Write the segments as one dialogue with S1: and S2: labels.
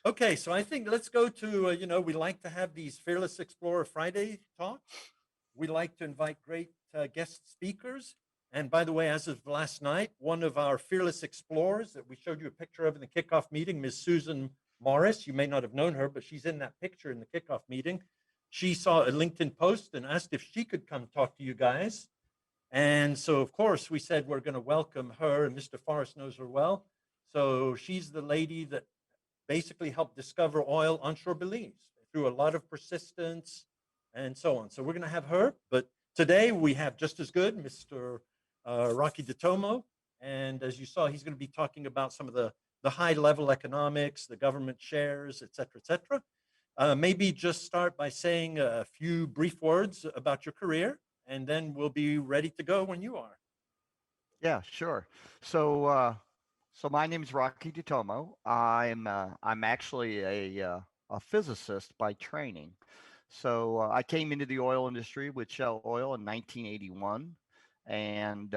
S1: Okay, so I think let's go to, we like to have these Fearless Explorer Friday talks. We like to invite great guest speakers. And by the way, as of last night, one of our Fearless Explorers that we showed you a picture of in the kickoff meeting, Ms. Susan Morris, you may not have known her, but she's in that picture in the kickoff meeting. She saw a LinkedIn post and asked if she could come talk to you guys. And so, of course, we said we're going to welcome her, and Mr. Forrest knows her well. So she's the lady that basically helped discover oil onshore Belize through a lot of persistence and so on. So we're going to have her. But today we have just as good Mr. Rocky Detomo. And as you saw, he's going to be talking about some of the high level economics, the government shares, et cetera, et cetera. Maybe just start by saying a few brief words about your career, and then we'll be ready to go when you are.
S2: Yeah, sure. So my name is Rocky Detomo. I'm actually a physicist by training. I came into the oil industry with Shell Oil in 1981, and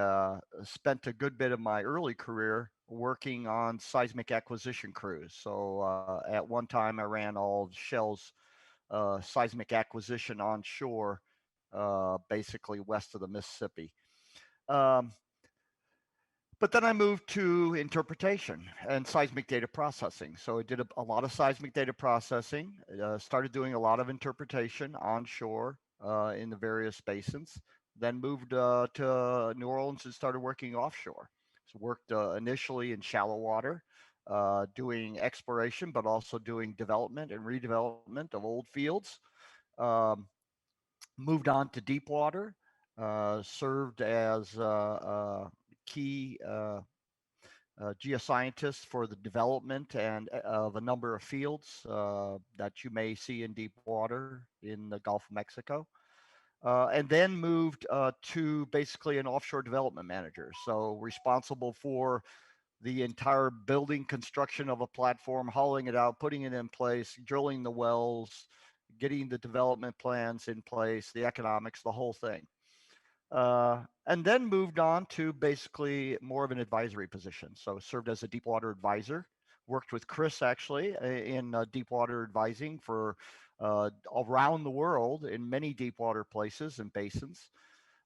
S2: spent a good bit of my early career working on seismic acquisition crews. At one time, I ran all of Shell's seismic acquisition onshore, basically west of the Mississippi. Um, but then I moved to interpretation and seismic data processing. So I did a lot of seismic data processing, started doing a lot of interpretation onshore in the various basins, then moved to New Orleans and started working offshore. So worked initially in shallow water, doing exploration, but also doing development and redevelopment of old fields. Um, Moved on to deep water, served as key geoscientist for the development and of a number of fields that you may see in deep water in the Gulf of Mexico. And then moved to basically an offshore development manager. So responsible for the entire building construction of a platform, hauling it out, putting it in place, drilling the wells, getting the development plans in place, the economics, the whole thing. And then moved on to basically more of an advisory position. So served as a deep water advisor, worked with Chris actually in deep water advising for around the world in many deep water places and basins.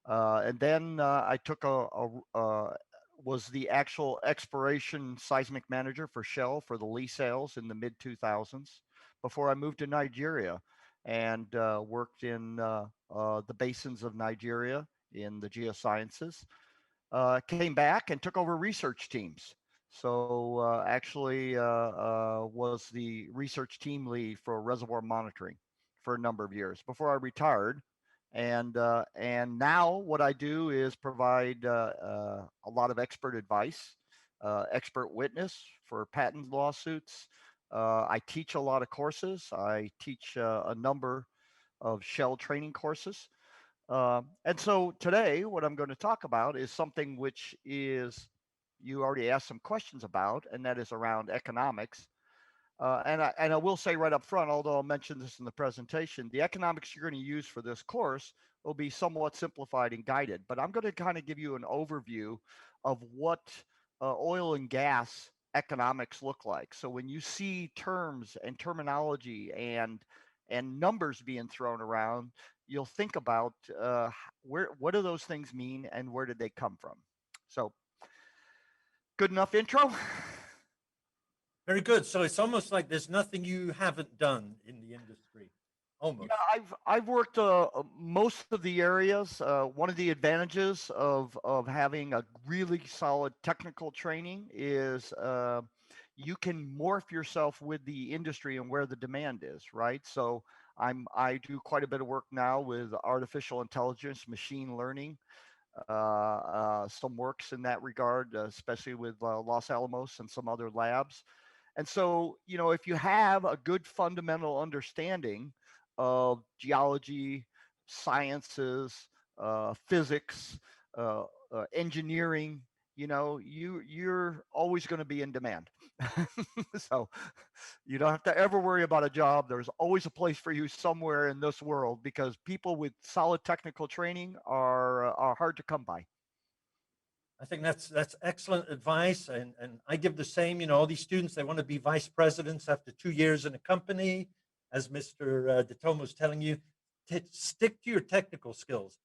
S2: And then I took was the actual exploration seismic manager for Shell for the Lee sales in the mid 2000s before I moved to Nigeria and worked in the basins of Nigeria in the geosciences. Came back and took over research teams. Was the research team lead for reservoir monitoring for a number of years before I retired. And now what I do is provide a lot of expert advice, expert witness for patent lawsuits. I teach a lot of courses. I teach a number of Shell training courses. And so today, what I'm going to talk about is something which is you already asked some questions about, and that is around economics. And I will say right up front, although I'll mention this in the presentation, the economics you're going to use for this course will be somewhat simplified and guided. But I'm going to kind of give you an overview of what oil and gas economics look like. So when you see terms and terminology and numbers being thrown around, you'll think about what do those things mean and where did they come from. So good enough intro.
S1: Very good. So it's almost like there's nothing you haven't done in the industry.
S2: Yeah,
S1: Almost.
S2: I've worked most of the areas. One of the advantages of having a really solid technical training is you can morph yourself with the industry and where the demand is, right? So I do quite a bit of work now with artificial intelligence, machine learning. Some works in that regard, especially with Los Alamos and some other labs. And so, if you have a good fundamental understanding of geology, sciences, physics, engineering, you're always going to be in demand. So you don't have to ever worry about a job. There's always a place for you somewhere in this world because people with solid technical training are hard to come by.
S1: I think that's excellent advice, and I give the same. You know, all these students, they want to be vice presidents after 2 years in a company, as Mr. Detomo is telling you. Stick to your technical skills.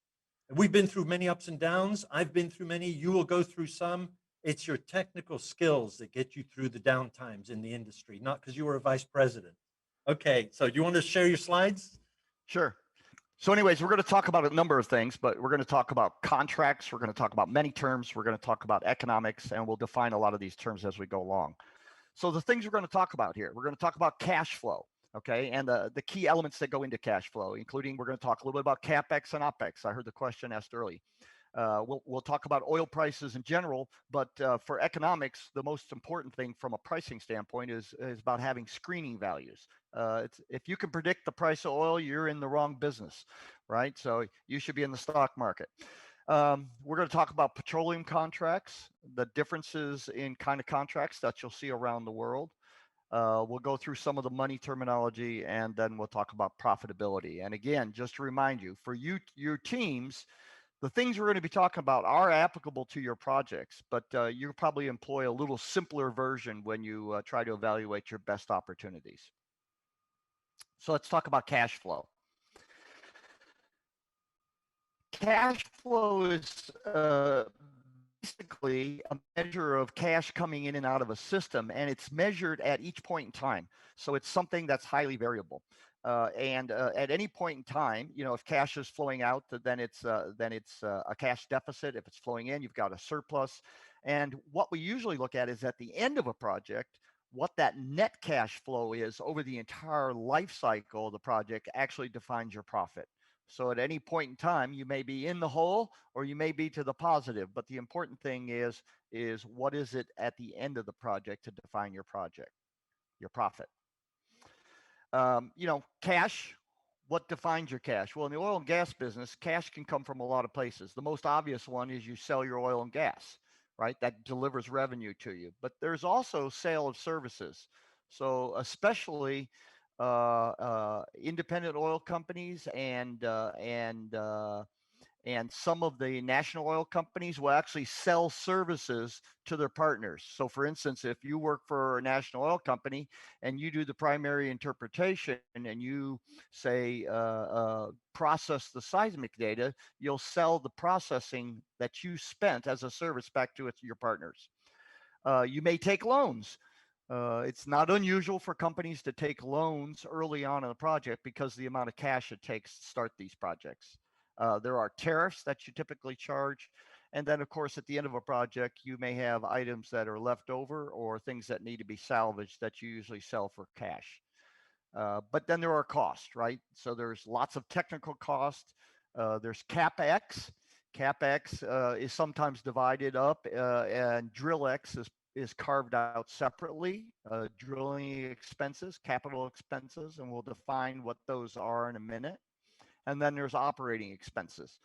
S1: We've been through many ups and downs. I've been through many. You will go through some. It's your technical skills that get you through the down times in the industry, not because you were a vice president. Okay, so do you want to share your slides?
S2: Sure. So anyways, we're going to talk about a number of things, but we're going to talk about contracts. We're going to talk about many terms. We're going to talk about economics, and we'll define a lot of these terms as we go along. So the things we're going to talk about here, we're going to talk about cash flow, okay, and the key elements that go into cash flow, including we're going to talk a little bit about Capex and Opex. I heard the question asked early. We'll talk about oil prices in general, but for economics, the most important thing from a pricing standpoint is about having screening values. If you can predict the price of oil, you're in the wrong business, right? So you should be in the stock market. We're going to talk about petroleum contracts, the differences in kind of contracts that you'll see around the world. We'll go through some of the money terminology, and then we'll talk about profitability. And again, just to remind you, for your teams, the things we're going to be talking about are applicable to your projects, but you'll probably employ a little simpler version when you try to evaluate your best opportunities. So let's talk about cash flow. Cash flow is basically a measure of cash coming in and out of a system, and it's measured at each point in time. So it's something that's highly variable. And at any point in time, you know, if cash is flowing out, then it's a cash deficit. If it's flowing in, you've got a surplus. And what we usually look at is at the end of a project, what that net cash flow is over the entire life cycle of the project actually defines your profit. So at any point in time, you may be in the hole or you may be to the positive. But the important thing is what is it at the end of the project to define your project, your profit. You know, cash, what defines your cash? Well, in the oil and gas business, cash can come from a lot of places. The most obvious one is you sell your oil and gas, right? That delivers revenue to you. But there's also sale of services. So especially independent oil companies and some of the national oil companies will actually sell services to their partners. So for instance, if you work for a national oil company and you do the primary interpretation and you say process the seismic data, you'll sell the processing that you spent as a service back to your partners. You may take loans. It's not unusual for companies to take loans early on in the project because the amount of cash it takes to start these projects. There are tariffs that you typically charge. And then, of course, at the end of a project, you may have items that are left over or things that need to be salvaged that you usually sell for cash. But then there are costs, right? So there's lots of technical cost. There's CapEx. CapEx is sometimes divided up, and DrillX is carved out separately. Drilling expenses, capital expenses, and we'll define what those are in a minute. And then there's operating expenses.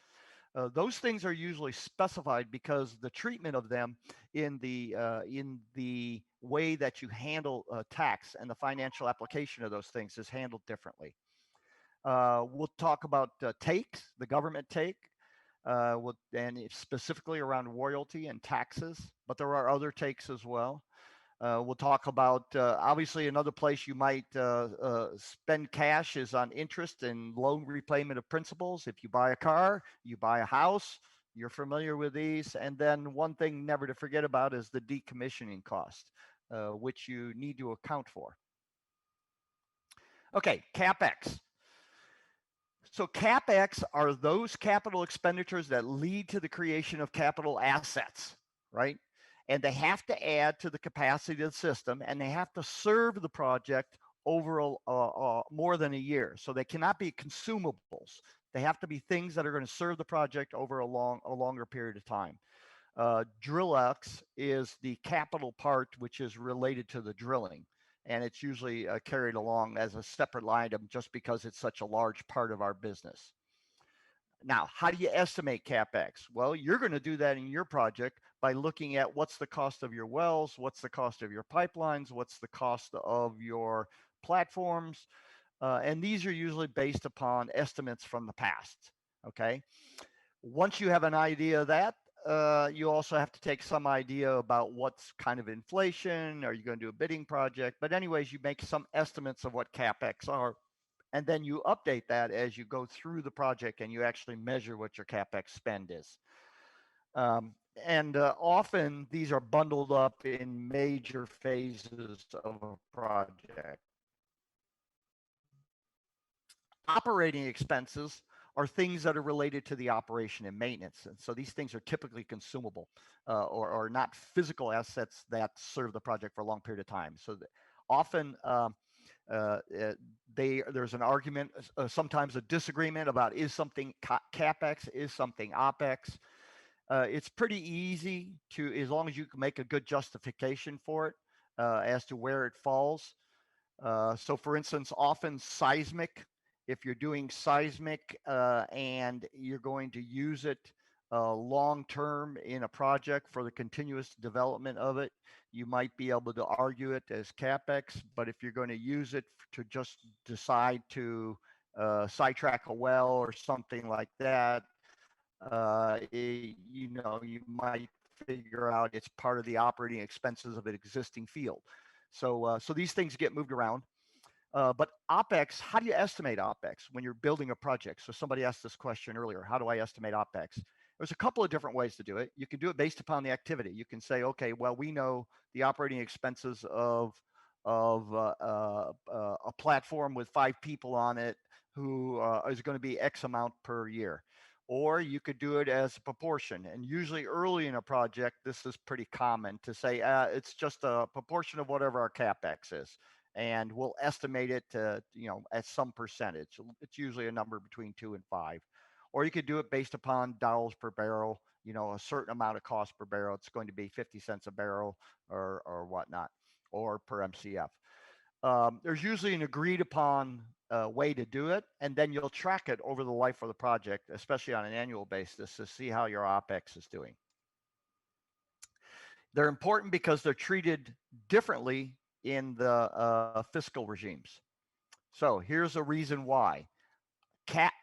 S2: Those things are usually specified because the treatment of them in the way that you handle tax and the financial application of those things is handled differently. We'll talk about takes, the government take, and specifically around royalty and taxes, but there are other takes as well. We'll talk about, obviously, another place you might spend cash is on interest and loan repayment of principals. If you buy a car, you buy a house, you're familiar with these. And then one thing never to forget about is the decommissioning cost, which you need to account for. Okay, CapEx. So CapEx are those capital expenditures that lead to the creation of capital assets, right? And they have to add to the capacity of the system, and they have to serve the project over more than a year. So they cannot be consumables. They have to be things that are going to serve the project over a longer period of time. DrillX is the capital part, which is related to the drilling. And it's usually carried along as a separate line item just because it's such a large part of our business. Now, how do you estimate CapEx? Well, you're going to do that in your project by looking at what's the cost of your wells, what's the cost of your pipelines, what's the cost of your platforms. And these are usually based upon estimates from the past, okay? Once you have an idea of that, you also have to take some idea about what's kind of inflation. Are you going to do a bidding project? But anyways, you make some estimates of what CapEx are, and then you update that as you go through the project and you actually measure what your CapEx spend is. And often these are bundled up in major phases of a project. Operating expenses are things that are related to the operation and maintenance. And so these things are typically consumable or not physical assets that serve the project for a long period of time. So often there's an argument, sometimes a disagreement about is something CapEx, is something OpEx. It's pretty easy to, as long as you can make a good justification for it as to where it falls. So for instance, often seismic, if you're doing seismic and you're going to use it long-term in a project for the continuous development of it, you might be able to argue it as CapEx, but if you're going to use it to just decide to sidetrack a well or something like that, you might figure out it's part of the operating expenses of an existing field. So these things get moved around. But OpEx, how do you estimate OpEx when you're building a project? So somebody asked this question earlier, how do I estimate OpEx? There's a couple of different ways to do it. You can do it based upon the activity. You can say, okay, well, we know the operating expenses of a platform with 5 people on it who is going to be X amount per year. Or you could do it as a proportion. And usually early in a project, this is pretty common to say it's just a proportion of whatever our CapEx is. And we'll estimate it to, at some percentage. It's usually a number between 2 and 5. Or you could do it based upon dollars per barrel, a certain amount of cost per barrel. It's going to be 50 cents a barrel or whatnot, or per MCF. There's usually an agreed upon way to do it, and then you'll track it over the life of the project, especially on an annual basis, to see how your OpEx is doing. They're important because they're treated differently in the fiscal regimes. So here's a reason why.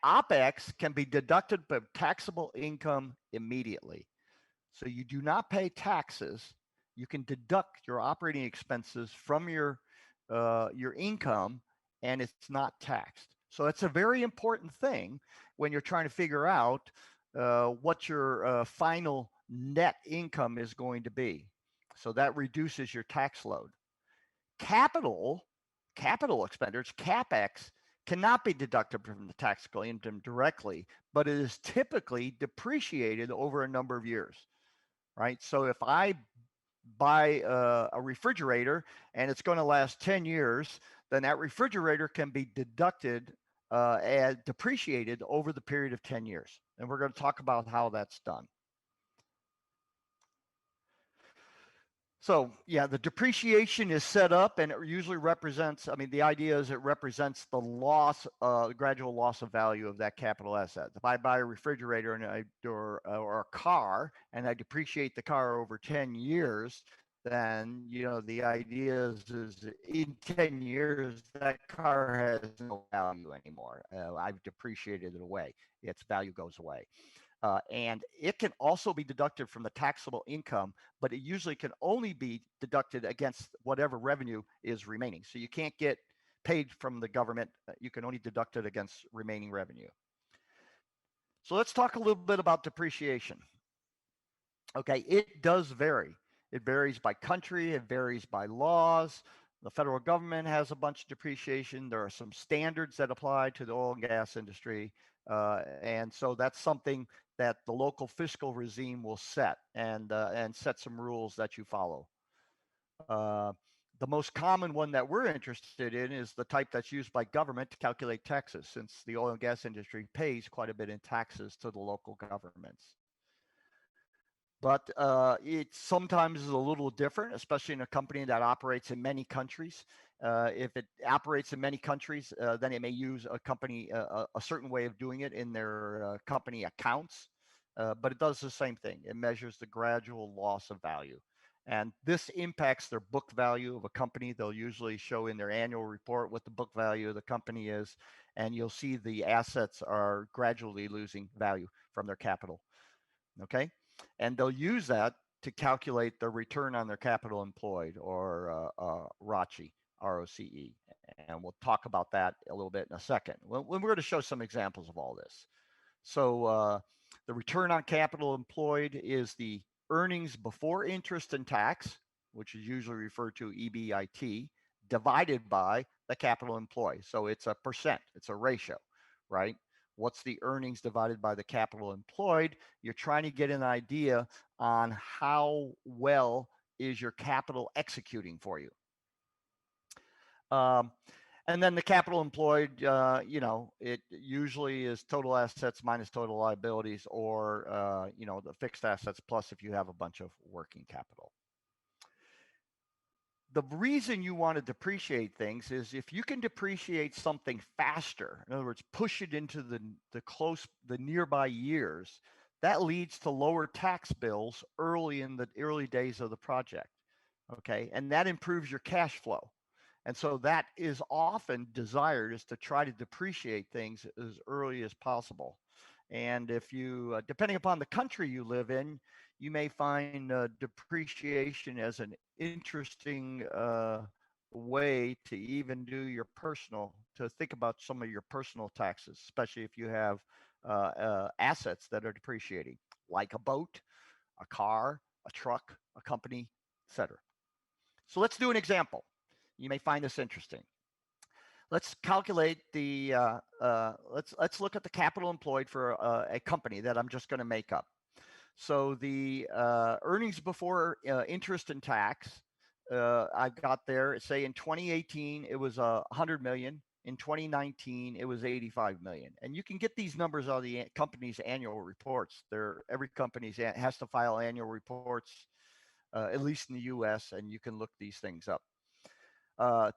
S2: OpEx can be deducted from taxable income immediately. So you do not pay taxes. You can deduct your operating expenses from your income, and it's not taxed. So it's a very important thing when you're trying to figure out what your final net income is going to be. So that reduces your tax load. Capital expenditures, CapEx, cannot be deducted from the taxable income directly, but it is typically depreciated over a number of years, right? So if I buy a refrigerator and it's going to last 10 years, then that refrigerator can be deducted and depreciated over the period of 10 years. And we're going to talk about how that's done. So yeah, the depreciation is set up and it usually represents, the idea is it represents the loss, gradual loss of value of that capital asset. If I buy a refrigerator or a car and I depreciate the car over 10 years, then, the idea is in 10 years, that car has no value anymore. I've depreciated it away. Its value goes away. And it can also be deducted from the taxable income, but it usually can only be deducted against whatever revenue is remaining. So you can't get paid from the government. You can only deduct it against remaining revenue. So let's talk a little bit about depreciation. Okay, it does vary. It varies by country. It varies by laws. The federal government has a bunch of depreciation. There are some standards that apply to the oil and gas industry. And so that's something that the local fiscal regime will set and set some rules that you follow. The most common one that we're interested in is the type that's used by government to calculate taxes, since the oil and gas industry pays quite a bit in taxes to the local governments. But it sometimes is a little different, especially in a company that operates in many countries. If it operates in many countries, then it may use a certain way of doing it in their company accounts. But it does the same thing. It measures the gradual loss of value. And this impacts their book value of a company. They'll usually show in their annual report what the book value of the company is. And you'll see the assets are gradually losing value from their capital. Okay. And they'll use that to calculate the return on their capital employed, or ROCE, ROCE. And we'll talk about that a little bit in a second. We're going to show some examples of all this. So the return on capital employed is the earnings before interest and tax, which is usually referred to EBIT, divided by the capital employed. So it's a percent, it's a ratio, right? What's the earnings divided by the capital employed? You're trying to get an idea on how well is your capital executing for you. And then the capital employed, it usually is total assets minus total liabilities, or, the fixed assets plus if you have a bunch of working capital. The reason you want to depreciate things is if you can depreciate something faster, in other words, push it into the nearby years, that leads to lower tax bills early in the early days of the project. Okay, and that improves your cash flow. And so that is often desired, is to try to depreciate things as early as possible. And if you, depending upon the country you live in, you may find depreciation as an interesting way to even do your personal, to think about some of your personal taxes, especially if you have assets that are depreciating, like a boat, a car, a truck, a company, etc. So let's do an example. You may find this interesting. Let's calculate the, let's look at the capital employed for a company that I'm just going to make up. So the earnings before interest and tax, I've got there, say in 2018, it was 100 million. In 2019, it was 85 million. And you can get these numbers out of the company's annual reports. Every company has to file annual reports, at least in the US, and you can look these things up.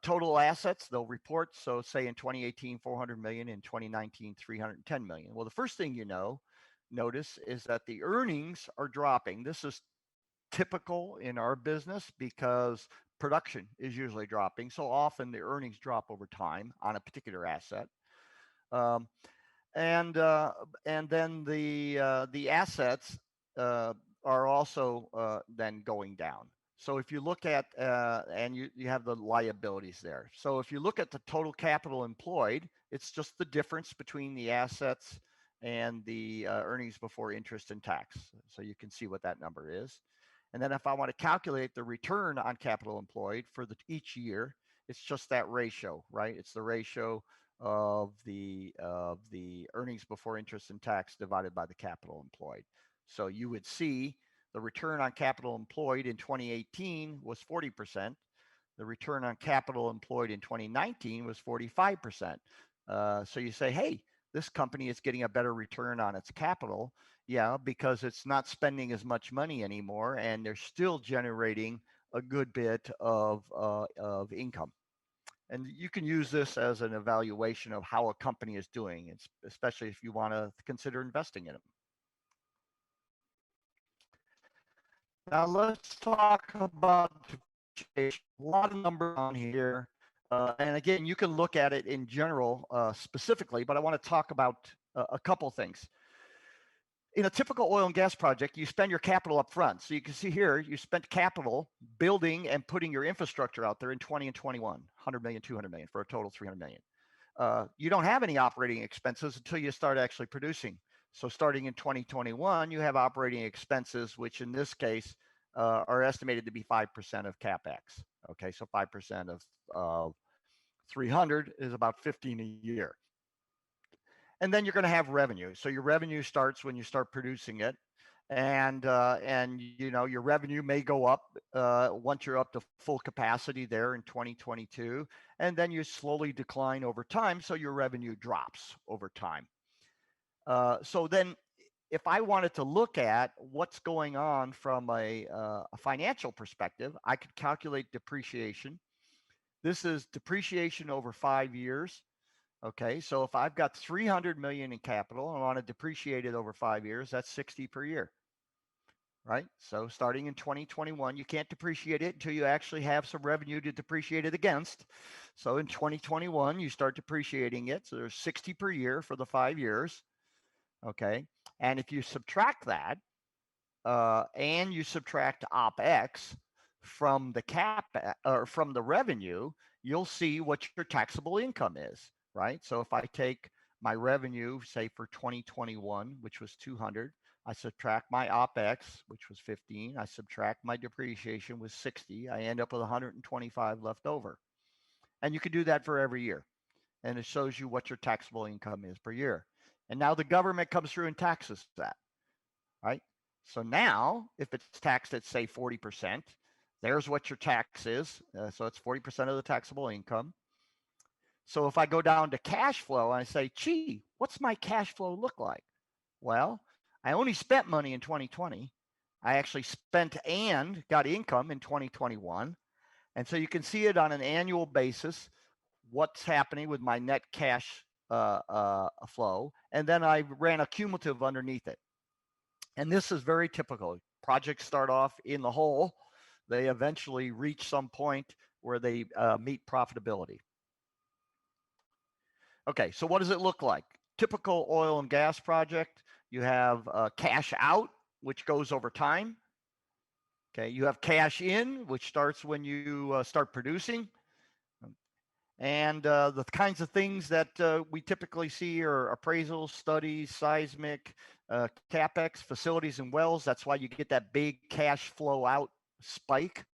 S2: Total assets, they'll report. So say in 2018, 400 million, in 2019, 310 million. Well, the first thing notice is that the earnings are dropping. This is typical in our business because production is usually dropping. So often the earnings drop over time on a particular asset. And then the assets are also then going down. So if you look at, and you have the liabilities there. So if you look at the total capital employed, it's just the difference between the assets and the earnings before interest and tax. So you can see what that number is. And then if I want to calculate the return on capital employed for each year, it's just that ratio, right? It's the ratio of the earnings before interest and tax divided by the capital employed. So you would see the return on capital employed in 2018 was 40%. The return on capital employed in 2019 was 45%. So you say, hey, this company is getting a better return on its capital. Yeah, because it's not spending as much money anymore, and they're still generating a good bit of income. And you can use this as an evaluation of how a company is doing, especially if you want to consider investing in them. Now let's talk about depreciation. A lot of numbers on here. And again, you can look at it in general specifically, but I want to talk about a couple things. In a typical oil and gas project, you spend your capital up front. So you can see here, you spent capital building and putting your infrastructure out there in 20 and 21, 100 million, 200 million, for a total 300 million. You don't have any operating expenses until you start actually producing. So starting in 2021, you have operating expenses, which in this case are estimated to be 5% of CapEx. Okay, so 5% of 300 is about 15 a year. And then you're going to have revenue. So your revenue starts when you start producing it, and your revenue may go up once you're up to full capacity there in 2022, and then you slowly decline over time. So your revenue drops over time. So then, if I wanted to look at what's going on from a financial perspective, I could calculate depreciation. This is depreciation over 5 years. Okay, so if I've got 300 million in capital and I want to depreciate it over 5 years, that's 60 per year, right? So starting in 2021, you can't depreciate it until you actually have some revenue to depreciate it against. So in 2021, you start depreciating it. So there's 60 per year for the 5 years. Okay, and if you subtract that, and you subtract OpEx from the or from the revenue, you'll see what your taxable income is, right? So if I take my revenue, say for 2021, which was 200, I subtract my OpEx, which was 15, I subtract my depreciation was 60, I end up with 125 left over. And you can do that for every year. And it shows you what your taxable income is per year. And now the government comes through and taxes that, right? So now, if it's taxed at say 40%, there's what your tax is. So it's 40% of the taxable income. So if I go down to cash flow and I say, gee, what's my cash flow look like? Well, I only spent money in 2020. I actually spent and got income in 2021. And so you can see it on an annual basis, what's happening with my net cash flow. And then I ran a cumulative underneath it. And this is very typical. Projects start off in the hole. They eventually reach some point where they meet profitability. Okay, so what does it look like? Typical oil and gas project, you have cash out, which goes over time. Okay, you have cash in, which starts when you start producing. And the kinds of things that we typically see are appraisals, studies, seismic, Capex, facilities and wells. That's why you get that big cash flow out spike.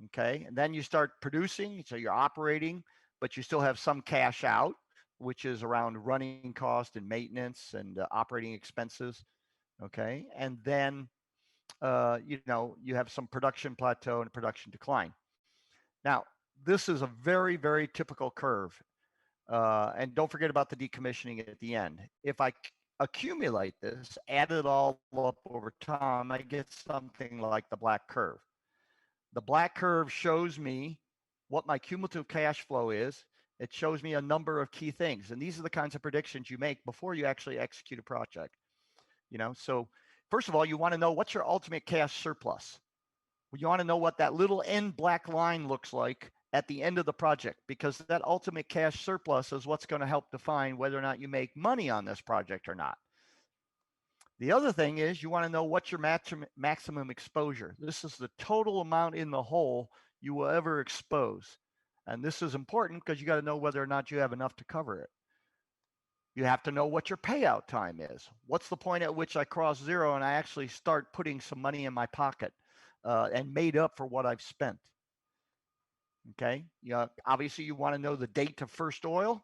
S2: Okay, and then you start producing, so you're operating, but you still have some cash out, which is around running cost and maintenance and operating expenses. Okay, and then you have some production plateau and production decline. Now, this is a very, very typical curve. And don't forget about the decommissioning at the end. If I accumulate this, add it all up over time, I get something like the black curve. The black curve shows me what my cumulative cash flow is. It shows me a number of key things. And these are the kinds of predictions you make before you actually execute a project. So first of all, you want to know what's your ultimate cash surplus. You want to know what that little end black line looks like at the end of the project, because that ultimate cash surplus is what's going to help define whether or not you make money on this project or not. The other thing is you want to know what's your maximum exposure. This is the total amount in the hole you will ever expose. And this is important because you got to know whether or not you have enough to cover it. You have to know what your payout time is. What's the point at which I cross zero and I actually start putting some money in my pocket and made up for what I've spent? Okay, obviously you want to know the date of first oil,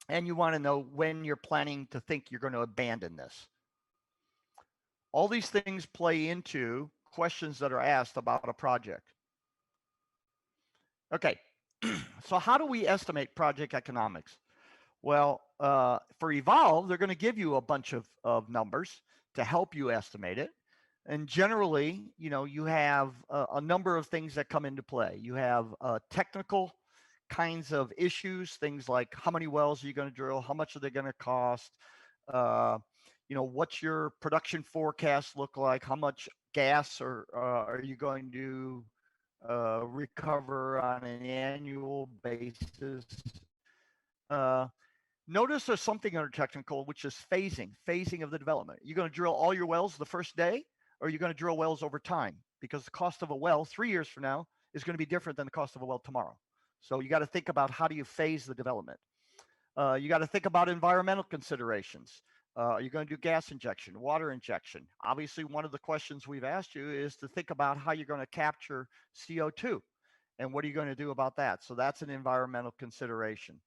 S2: and you want to know when you're planning to think you're going to abandon this. All these things play into questions that are asked about a project. Okay, so how do we estimate project economics? Well, for Evolve, they're going to give you a bunch of numbers to help you estimate it. And generally, you have a number of things that come into play. You have technical kinds of issues, things like how many wells are you going to drill, how much are they going to cost, what's your production forecast look like, how much gas are you going to recover on an annual basis. Notice there's something under technical, which is phasing of the development. You're going to drill all your wells the first day, or you're going to drill wells over time, because the cost of a well 3 years from now is going to be different than the cost of a well tomorrow. So you got to think about how do you phase the development. You got to think about environmental considerations. Are you going to do gas injection, water injection? Obviously, one of the questions we've asked you is to think about how you're going to capture CO2 and what are you going to do about that? So that's an environmental consideration.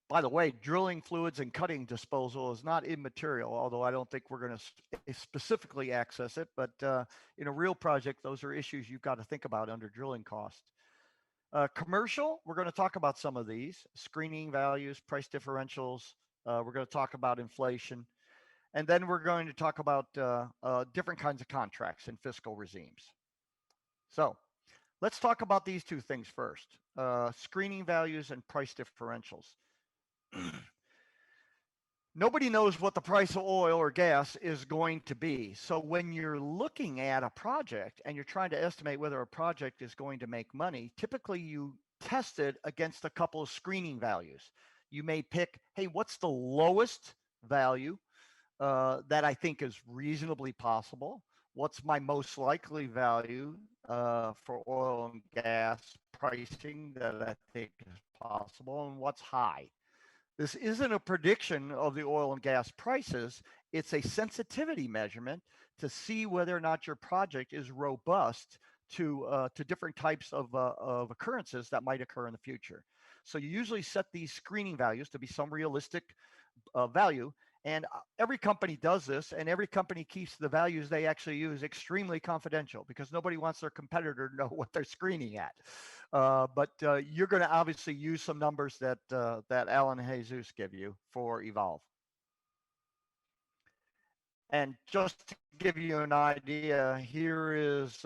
S2: By the way, drilling fluids and cutting disposal is not immaterial, although I don't think we're going to specifically access it. But in a real project, those are issues you've got to think about under drilling cost. Commercial, we're going to talk about some of these. Screening values, price differentials. We're going to talk about inflation. And then we're going to talk about different kinds of contracts and fiscal regimes. So let's talk about these two things first. Screening values and price differentials. Nobody knows what the price of oil or gas is going to be. So when you're looking at a project and you're trying to estimate whether a project is going to make money, typically you test it against a couple of screening values. You may pick, hey, what's the lowest value that I think is reasonably possible. What's my most likely value for oil and gas pricing that I think is possible, and what's high? This isn't a prediction of the oil and gas prices. It's a sensitivity measurement to see whether or not your project is robust to different types of occurrences that might occur in the future. So you usually set these screening values to be some realistic value. And every company does this, and every company keeps the values they actually use extremely confidential because nobody wants their competitor to know what they're screening at. But you're going to obviously use some numbers that Alan and Jesus give you for Evolve. And just to give you an idea, here is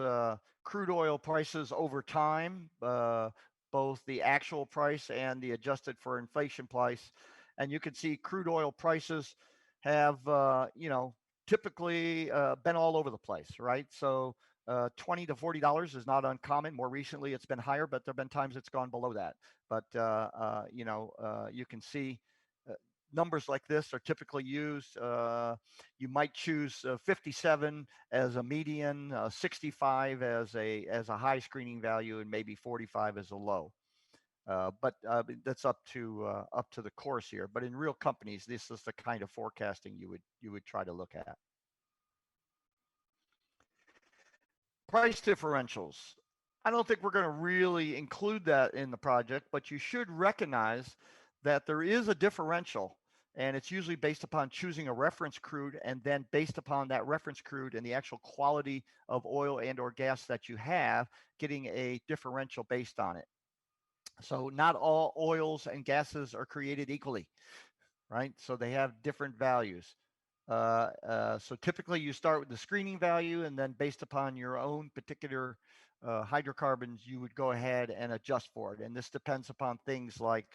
S2: crude oil prices over time, both the actual price and the adjusted for inflation price. And you can see crude oil prices have, typically been all over the place, right? So $20 to $40 is not uncommon. More recently, it's been higher, but there have been times it's gone below that. But, you can see numbers like this are typically used. You might choose 57 as a median, 65 as a high screening value, and maybe 45 as a low. But that's up to the course here. But in real companies, this is the kind of forecasting you would try to look at. Price differentials. I don't think we're going to really include that in the project, but you should recognize that there is a differential, and it's usually based upon choosing a reference crude, and then based upon that reference crude and the actual quality of oil and or gas that you have, getting a differential based on it. So not all oils and gases are created equally, right? So they have different values. So typically you start with the screening value, and then based upon your own particular hydrocarbons, you would go ahead and adjust for it. And this depends upon things like,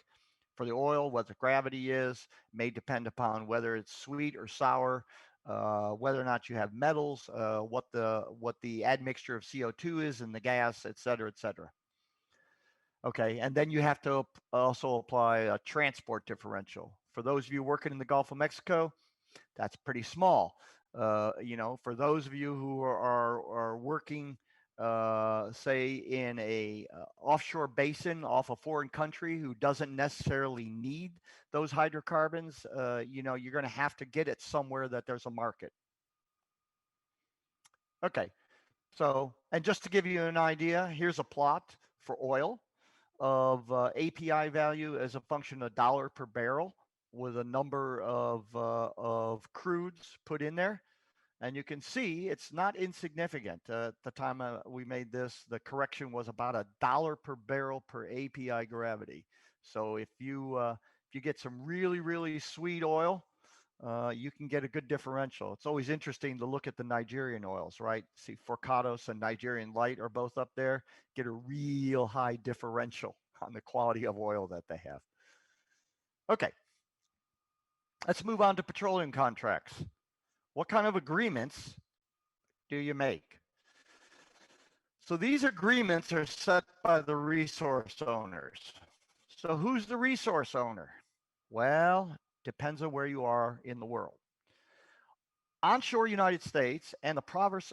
S2: for the oil, what the gravity is, may depend upon whether it's sweet or sour, whether or not you have metals, what the admixture of CO2 is in the gas, et cetera, et cetera. Okay, and then you have to also apply a transport differential. For those of you working in the Gulf of Mexico, that's pretty small. For those of you who are working, say, in a offshore basin off a foreign country who doesn't necessarily need those hydrocarbons, you're going to have to get it somewhere that there's a market. Okay, so, and just to give you an idea, here's a plot for oil of API value as a function of dollar per barrel with a number of crudes put in there. And you can see it's not insignificant. At the time we made this, the correction was about $1 per barrel per API gravity. So if you get some really, really sweet oil, you can get a good differential. It's always interesting to look at the Nigerian oils, right? See, Forcados and Nigerian Light are both up there. Get a real high differential on the quality of oil that they have. Okay, let's move on to petroleum contracts. What kind of agreements do you make? So these agreements are set by the resource owners. So who's the resource owner? Well, depends on where you are in the world. Onshore United States and the province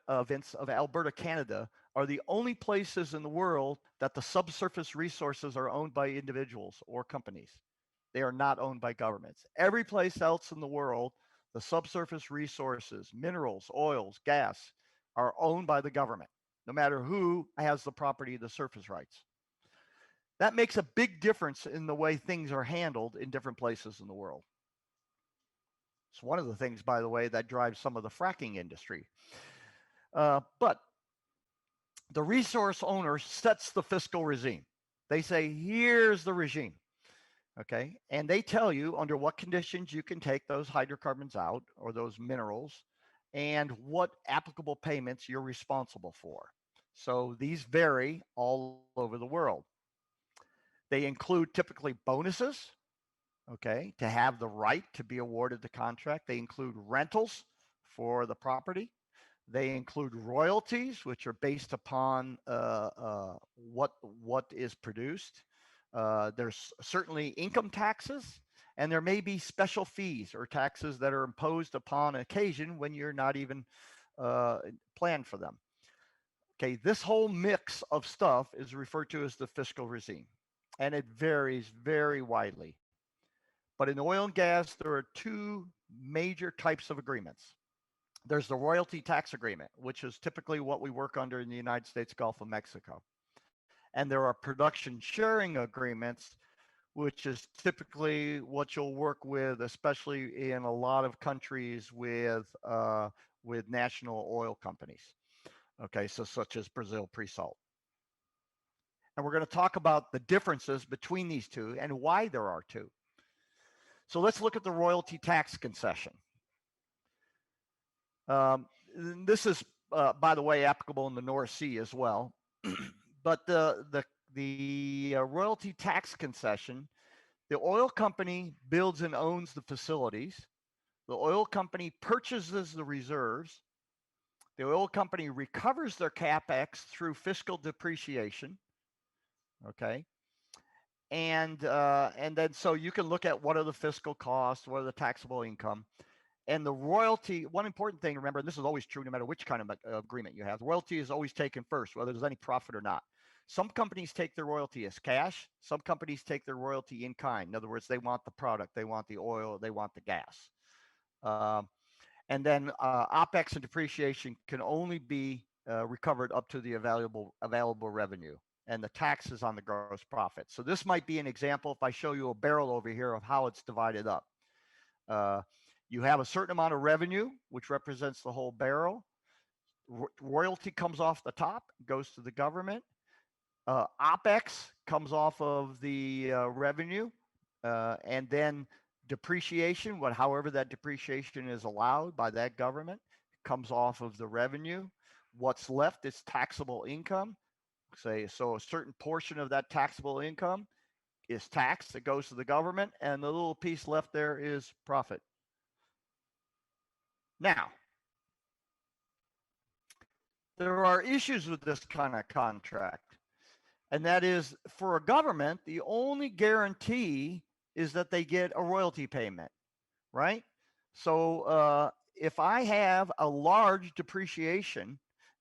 S2: of Alberta, Canada, are the only places in the world that the subsurface resources are owned by individuals or companies. They are not owned by governments. Every place else in the world, the subsurface resources, minerals, oils, gas, are owned by the government, no matter who has the property of the surface rights. That makes a big difference in the way things are handled in different places in the world. It's one of the things, by the way, that drives some of the fracking industry. But the resource owner sets the fiscal regime. They say, here's the regime. Okay. And they tell you under what conditions you can take those hydrocarbons out or those minerals and what applicable payments you're responsible for. So these vary all over the world. They include typically bonuses, okay, to have the right to be awarded the contract. They include rentals for the property. They include royalties, which are based upon what is produced. There's certainly income taxes, And there may be special fees or taxes that are imposed upon occasion when you're not even planned for them. Okay, this whole mix of stuff is referred to as the fiscal regime, and it varies very widely. But in oil and gas, there are two major types of agreements. There's the royalty tax agreement, which is typically what we work under in the United States Gulf of Mexico. And there are production sharing agreements, which is typically what you'll work with, especially in a lot of countries with national oil companies. Okay, so such as Brazil pre-salt. And we're going to talk about the differences between these two and why there are two. So let's look at the royalty tax concession. This is, by the way, applicable in the North Sea as well. But the royalty tax concession, the oil company builds and owns the facilities. The oil company purchases the reserves. The oil company recovers their capex through fiscal depreciation. Okay. And then so you can look at what are the fiscal costs, what are the taxable income. And the royalty, one important thing to remember, and this is always true no matter which kind of agreement you have, the royalty is always taken first, whether there's any profit or not. Some companies take their royalty as cash. Some companies take their royalty in kind. In other words, they want the product, they want the oil, they want the gas. And then OPEX and depreciation can only be recovered up to the available revenue, and the tax is on the gross profit. So this might be an example if I show you a barrel over here of how it's divided up. You have a certain amount of revenue, which represents the whole barrel. Royalty comes off the top, goes to the government. OPEX comes off of the revenue, and then depreciation, however that depreciation is allowed by that government, comes off of the revenue. What's left is taxable income. So a certain portion of that taxable income is tax that goes to the government, and the little piece left there is profit. Now, there are issues with this kind of contract, and that is for a government, the only guarantee is that they get a royalty payment, right? So if I have a large depreciation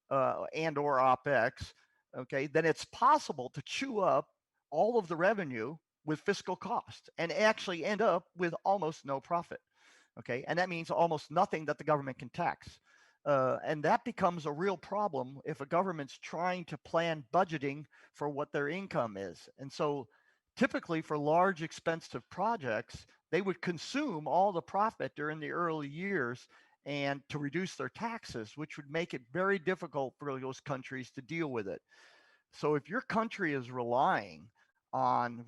S2: and or OPEX, okay, then it's possible to chew up all of the revenue with fiscal cost and actually end up with almost no profit. Okay, and that means almost nothing that the government can tax. And that becomes a real problem if a government's trying to plan budgeting for what their income is. And so typically for large expensive projects, they would consume all the profit during the early years and to reduce their taxes, which would make it very difficult for those countries to deal with it. So if your country is relying on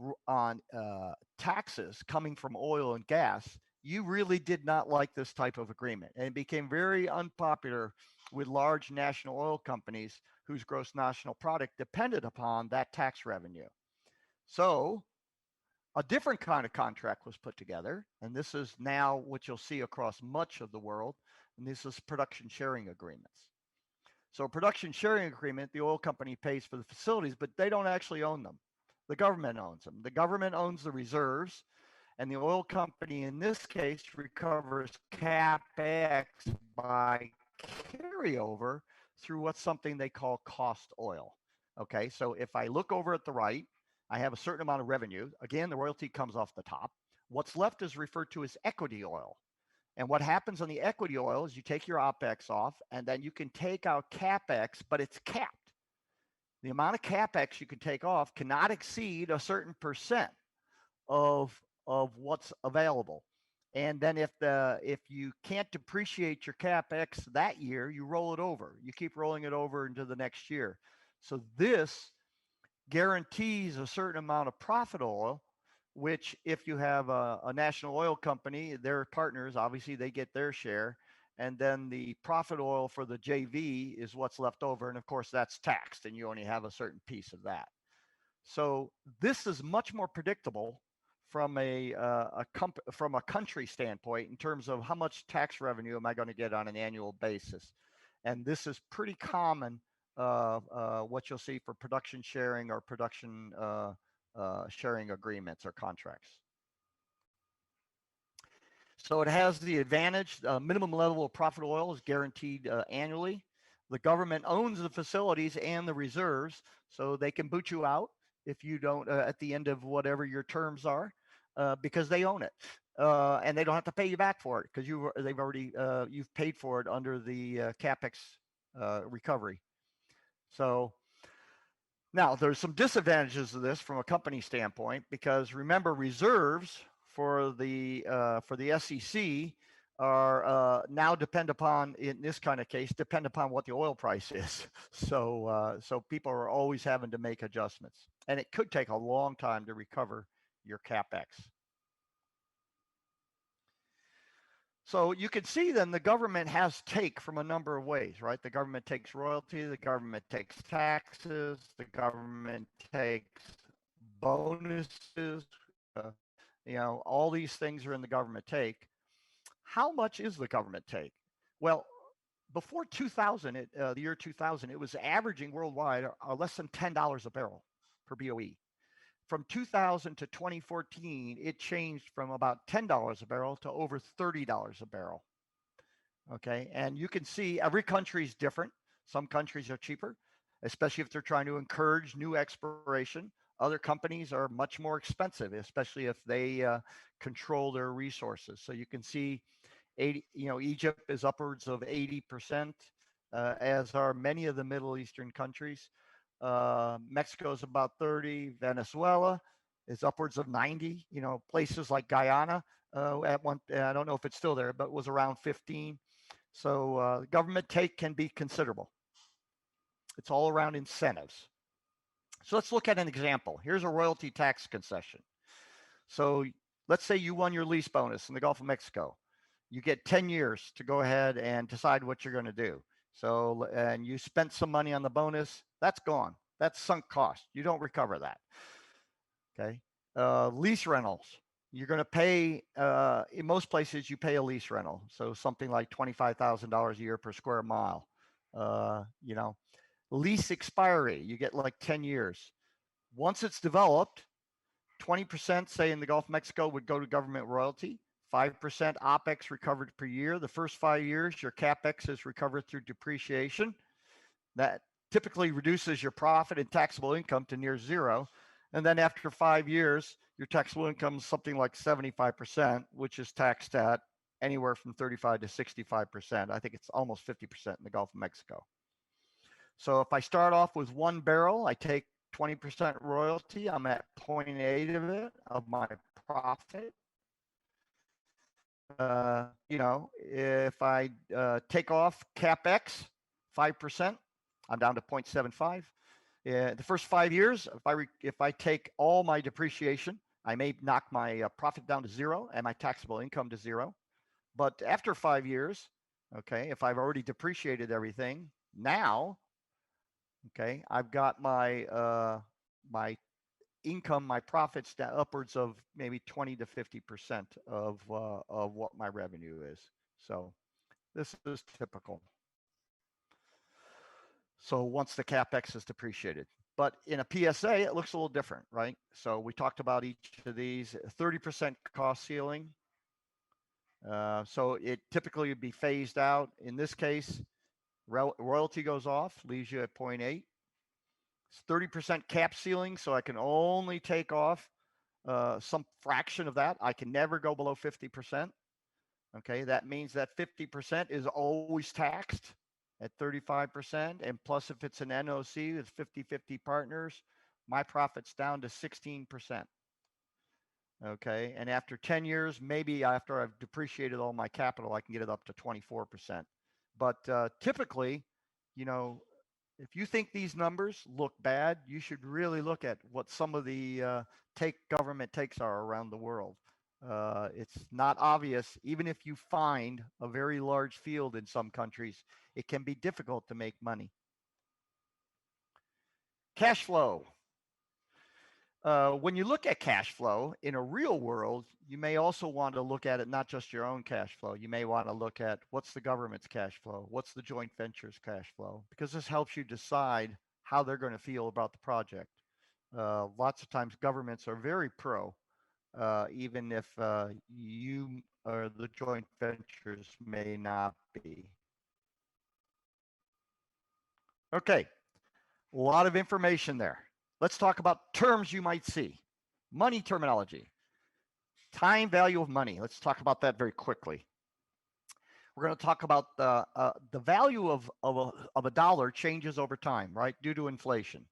S2: taxes coming from oil and gas, you really did not like this type of agreement. And it became very unpopular with large national oil companies whose gross national product depended upon that tax revenue. So a different kind of contract was put together, and this is now what you'll see across much of the world, and this is production sharing agreements. So a production sharing agreement, the oil company pays for the facilities, but they don't actually own them. The government owns them. The government owns the reserves, and the oil company in this case recovers capex by carryover through what's something they call cost oil. Okay, so if I look over at the right, I have a certain amount of revenue. Again, the royalty comes off the top. What's left is referred to as equity oil. And what happens on the equity oil is you take your OPEX off, and then you can take out capex, but it's capped. The amount of capex you can take off cannot exceed a certain percent of what's available. And then if you can't depreciate your capex that year, you roll it over. You keep rolling it over into the next year. So this guarantees a certain amount of profit oil, which if you have a national oil company, their partners, obviously they get their share. And then the profit oil for the JV is what's left over. And of course, that's taxed, and you only have a certain piece of that. So this is much more predictable from from a country standpoint in terms of how much tax revenue am I going to get on an annual basis. And this is pretty common what you'll see for production sharing or production sharing agreements or contracts. So it has the advantage, minimum level of profit oil is guaranteed annually. The government owns the facilities and the reserves, so they can boot you out if you don't at the end of whatever your terms are, because they own it, and they don't have to pay you back for it because they've already you've paid for it under the Capex recovery. So now, there's some disadvantages of this from a company standpoint because remember, reserves for the SEC are now depend upon, in this kind of case, depend upon what the oil price is. So people are always having to make adjustments, and it could take a long time to recover your capex. So you can see then the government has take from a number of ways, right? The government takes royalty, the government takes taxes, the government takes bonuses, all these things are in the government take. How much is the government take? Well, before 2000, the year 2000, it was averaging worldwide less than $10 a barrel per BOE. From 2000 to 2014, it changed from about $10 a barrel to over $30 a barrel. Okay, and you can see every country is different. Some countries are cheaper, especially if they're trying to encourage new exploration. Other companies are much more expensive, especially if they control their resources. So you can see 80, Egypt is upwards of 80%, as are many of the Middle Eastern countries. Mexico is about 30. Venezuela is upwards of 90. Places like Guyana, at one, I don't know if it's still there, but was around 15. So government take can be considerable. It's all around incentives. So let's look at an example. Here's a royalty tax concession. So let's say you won your lease bonus in the Gulf of Mexico. You get 10 years to go ahead and decide what you're going to do. So, and you spent some money on the bonus, that's gone. That's sunk cost. You don't recover that. Okay. Lease rentals. You're going to pay, in most places, you pay a lease rental. So something like $25,000 a year per square mile. Lease expiry, you get like 10 years. Once it's developed, 20%, say in the Gulf of Mexico, would go to government royalty. 5% OPEX recovered per year. The first 5 years, your CAPEX is recovered through depreciation. That typically reduces your profit and taxable income to near zero. And then after 5 years, your taxable income is something like 75%, which is taxed at anywhere from 35 to 65%. I think it's almost 50% in the Gulf of Mexico. So if I start off with 1 barrel, I take 20% royalty. I'm at 0.8 of it, of my profit. If I take off CapEx 5%, I'm down to 0.75. The first 5 years, if I take all my depreciation, I may knock my profit down to zero and my taxable income to zero. But after 5 years, okay, if I've already depreciated everything, now, okay, I've got my my income, my profits upwards of maybe 20 to 50% of what my revenue is. So this is typical. So once the CapEx is depreciated. But in a PSA, it looks a little different, right? So we talked about each of these. 30% cost ceiling. So it typically would be phased out. In this case, royalty goes off, leaves you at 0.8. It's 30% cap ceiling, so I can only take off some fraction of that. I can never go below 50%. Okay, that means that 50% is always taxed at 35%. And plus, if it's an NOC with 50-50 partners, my profit's down to 16%. Okay, and after 10 years, maybe after I've depreciated all my capital, I can get it up to 24%. But typically, if you think these numbers look bad, you should really look at what some of the government takes are around the world. It's not obvious. Even if you find a very large field in some countries, it can be difficult to make money. Cash flow. When you look at cash flow in a real world, you may also want to look at it, not just your own cash flow. You may want to look at what's the government's cash flow, what's the joint venture's cash flow, because this helps you decide how they're going to feel about the project. Lots of times governments are very pro, even if you or the joint ventures may not be. Okay, a lot of information there. Let's talk about terms you might see. Money terminology. Time value of money. Let's talk about that very quickly. We're going to talk about the value of a dollar changes over time, right, due to inflation.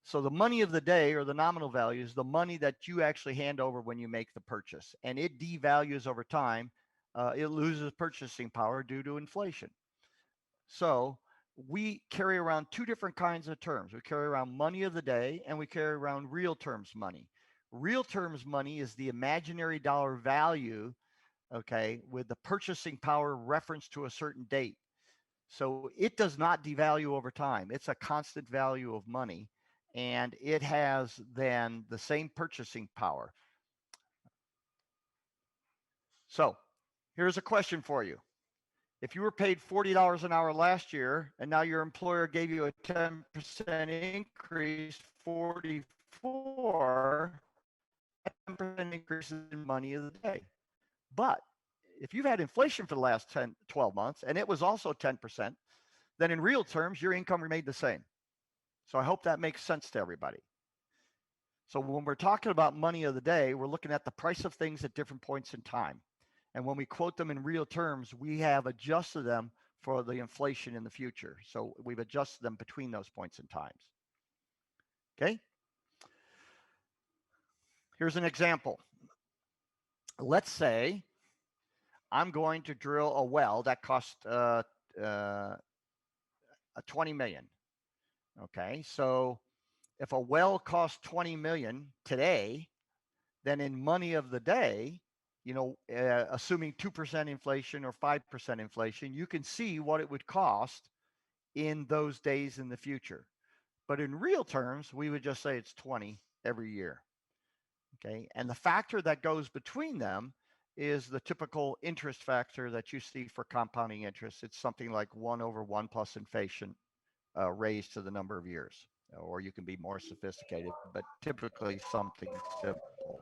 S2: So the money of the day, or the nominal value, is the money that you actually hand over when you make the purchase, and it devalues over time. It loses purchasing power due to inflation. So we carry around two different kinds of terms. We carry around money of the day, and we carry around real terms money. Real terms money is the imaginary dollar value, okay, with the purchasing power referenced to a certain date. So it does not devalue over time. It's a constant value of money, and it has then the same purchasing power. So here's a question for you. If you were paid $40 an hour last year, and now your employer gave you a 10% increase, 44, 10% increase in money of the day. But if you've had inflation for the last 12 months, and it was also 10%, then in real terms, your income remained the same. So I hope that makes sense to everybody. So when we're talking about money of the day, we're looking at the price of things at different points in time. And when we quote them in real terms, we have adjusted them for the inflation in the future. So we've adjusted them between those points in times. Okay? Here's an example. Let's say I'm going to drill a well that costs 20 million. Okay, so if a well costs 20 million today, then in money of the day, you know, assuming 2% inflation or 5% inflation, you can see what it would cost in those days in the future. But in real terms, we would just say it's 20 every year. Okay, and the factor that goes between them is the typical interest factor that you see for compounding interest. It's something like 1/1 plus inflation raised to the number of years. Or you can be more sophisticated, but typically something simple.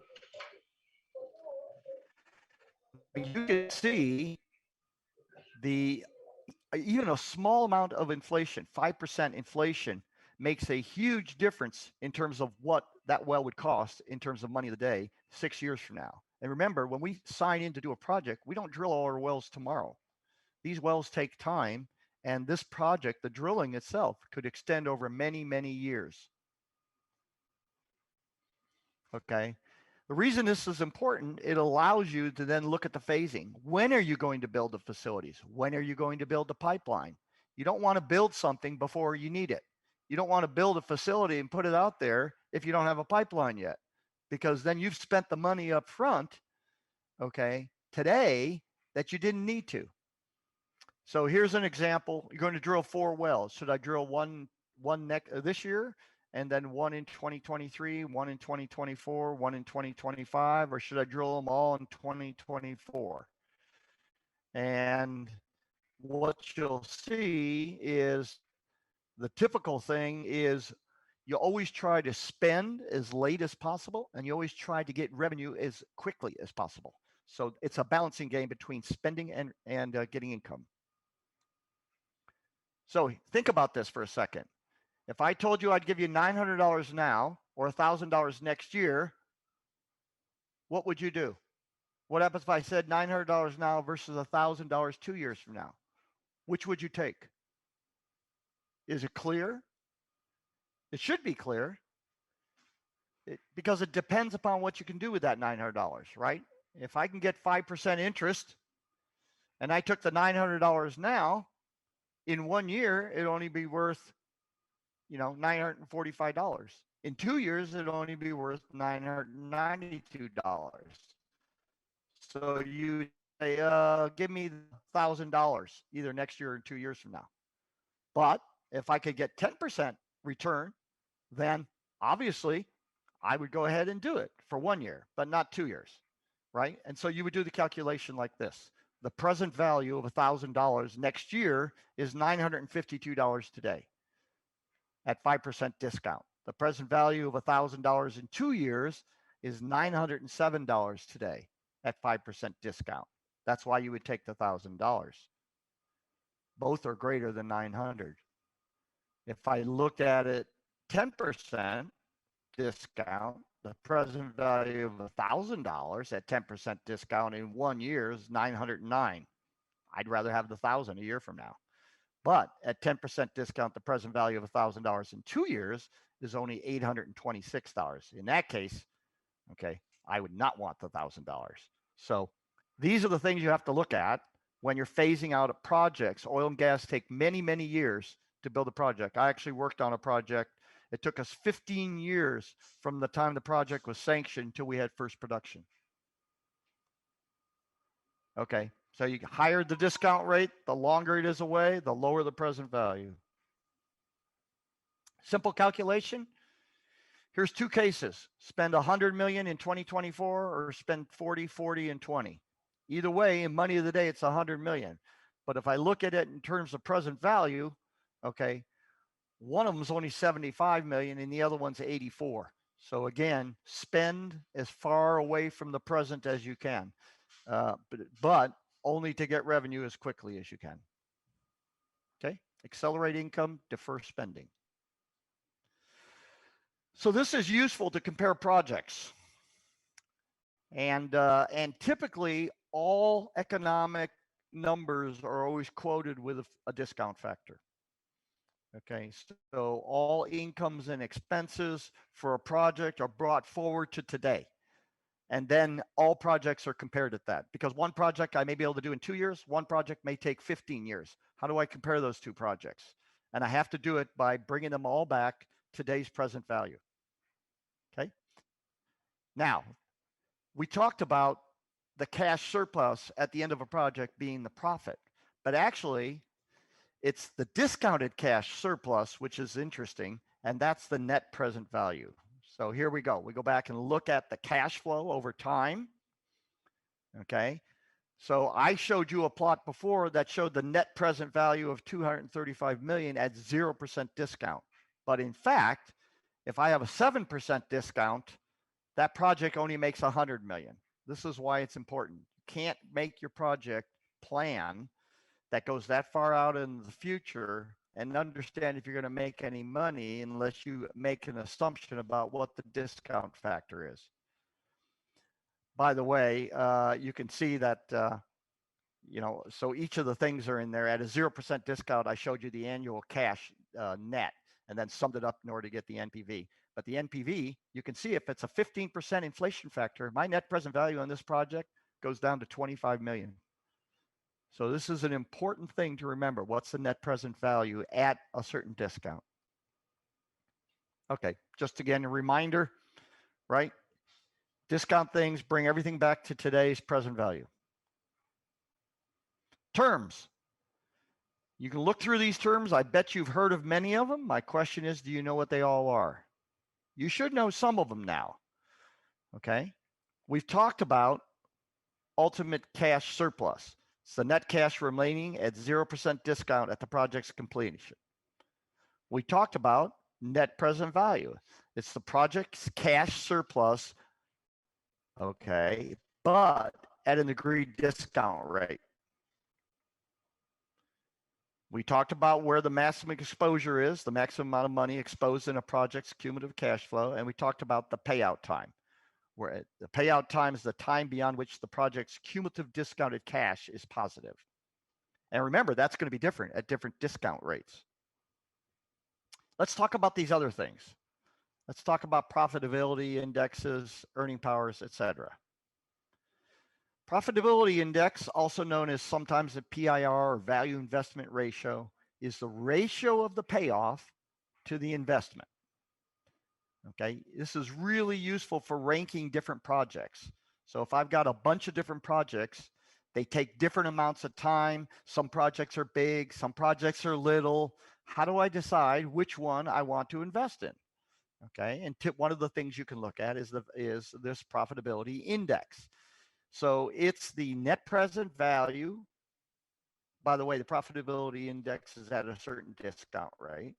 S2: You can see the even a small amount of inflation, 5% inflation, makes a huge difference in terms of what that well would cost in terms of money of the day 6 years from now. And remember, when we sign in to do a project, we don't drill all our wells tomorrow. These wells take time, and this project, the drilling itself, could extend over many, many years. Okay. The reason this is important, it allows you to then look at the phasing. When are you going to build the facilities? When are you going to build the pipeline? You don't want to build something before you need it. You don't want to build a facility and put it out there if you don't have a pipeline yet, because then you've spent the money up front, okay, today that you didn't need to. So here's an example. You're going to drill 4 wells. Should I drill one this year? And then one in 2023, one in 2024, one in 2025, or should I drill them all in 2024? And what you'll see is the typical thing is you always try to spend as late as possible, and you always try to get revenue as quickly as possible. So it's a balancing game between spending and getting income. So think about this for a second. If I told you I'd give you $900 now or $1,000 next year, what would you do? What happens if I said $900 now versus $1,000 2 years from now? Which would you take? Is it clear? It should be clear because it depends upon what you can do with that $900, right? If I can get 5% interest and I took the $900 now, in 1 year, it'd only be worth $945. In 2 years, it'd only be worth $992. So you say, give me $1,000 either next year or 2 years from now. But if I could get 10% return, then obviously I would go ahead and do it for 1 year, but not 2 years, right? And so you would do the calculation like this. The present value of $1,000 next year is $952 today at 5% discount. The present value of $1,000 in 2 years is $907 today at 5% discount. That's why you would take the $1,000. Both are greater than 900. If I looked at it 10% discount, the present value of $1,000 at 10% discount in 1 year is 909. I'd rather have the 1,000 a year from now. But at 10% discount, the present value of $1,000 in 2 years is only $826. In that case, okay, I would not want the $1,000. So these are the things you have to look at when you're phasing out projects. Oil and gas take many, many years to build a project. I actually worked on a project. It took us 15 years from the time the project was sanctioned until we had first production. Okay, so you higher the discount rate, the longer it is away, the lower the present value. Simple calculation. Here's two cases. Spend 100 million in 2024 or spend 40 in 20. Either way, in money of the day, it's 100 million. But if I look at it in terms of present value, okay, one of them is only 75 million and the other one's 84. So again, spend as far away from the present as you can, but only to get revenue as quickly as you can. Okay, accelerate income, defer spending. So this is useful to compare projects. And typically all economic numbers are always quoted with a discount factor. Okay, so all incomes and expenses for a project are brought forward to today. And then all projects are compared at that, because one project I may be able to do in 2 years, one project may take 15 years. How do I compare those two projects? And I have to do it by bringing them all back today's present value. Okay. Now, we talked about the cash surplus at the end of a project being the profit, but actually it's the discounted cash surplus, which is interesting, and that's the net present value. So here we go. We go back and look at the cash flow over time. Okay. So I showed you a plot before that showed the net present value of 235 million at 0% discount. But in fact, if I have a 7% discount, that project only makes 100 million. This is why it's important. You can't make your project plan that goes that far out in the future and understand if you're going to make any money unless you make an assumption about what the discount factor is. By the way, you can see that, you know, so each of the things are in there at a 0% discount. I showed you the annual cash net and then summed it up in order to get the NPV. But the NPV, you can see if it's a 15% inflation factor, my net present value on this project goes down to 25 million. So this is an important thing to remember. What's the net present value at a certain discount? Okay, just again, a reminder, right? Discount things, bring everything back to today's present value. Terms. You can look through these terms. I bet you've heard of many of them. My question is, do you know what they all are? You should know some of them now. Okay. We've talked about ultimate cash surplus. It's the net cash remaining at 0% discount at the project's completion. We talked about net present value. It's the project's cash surplus, okay, but at an agreed discount rate. We talked about where the maximum exposure is, the maximum amount of money exposed in a project's cumulative cash flow, and we talked about the payout time, where the payout time is the time beyond which the project's cumulative discounted cash is positive. And remember, that's going to be different at different discount rates. Let's talk about these other things. Let's talk about profitability indexes, earning powers, etc. Profitability index, also known as sometimes a PIR or value investment ratio, is the ratio of the payoff to the investment. Okay, this is really useful for ranking different projects. So if I've got a bunch of different projects, they take different amounts of time. Some projects are big, some projects are little. How do I decide which one I want to invest in? Okay, and one of the things you can look at is this profitability index. So it's the net present value. By the way, the profitability index is at a certain discount rate.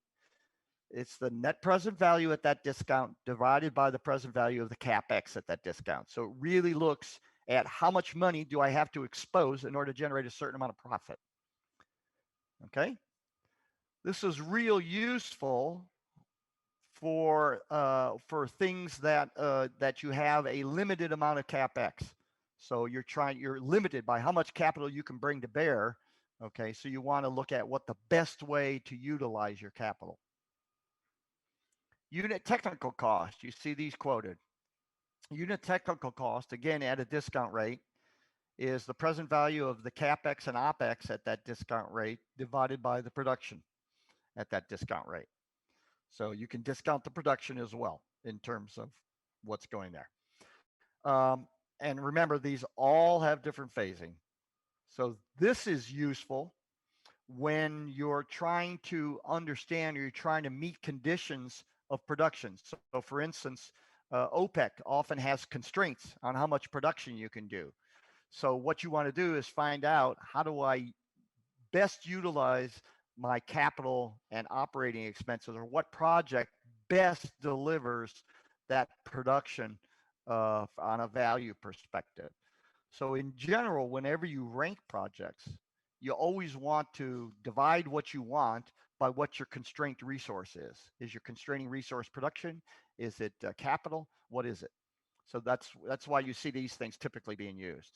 S2: It's the net present value at that discount divided by the present value of the Capex at that discount. So it really looks at how much money do I have to expose in order to generate a certain amount of profit. Okay, this is real useful for things that that you have a limited amount of capex. So you're limited by how much capital you can bring to bear. Okay, so you want to look at what the best way to utilize your capital. Unit technical cost, you see these quoted. Unit technical cost, again at a discount rate, is the present value of the capex and opex at that discount rate divided by the production at that discount rate. So you can discount the production as well in terms of what's going there. And remember, these all have different phasing. So this is useful when you're trying to understand or you're trying to meet conditions of production. So for instance, OPEC often has constraints on how much production you can do. So what you want to do is find out, how do I best utilize my capital and operating expenses, or what project best delivers that production on a value perspective. So in general, whenever you rank projects, you always want to divide what you want by what your constraint resource is. Is your constraining resource production? Is it capital? What is it? So that's why you see these things typically being used.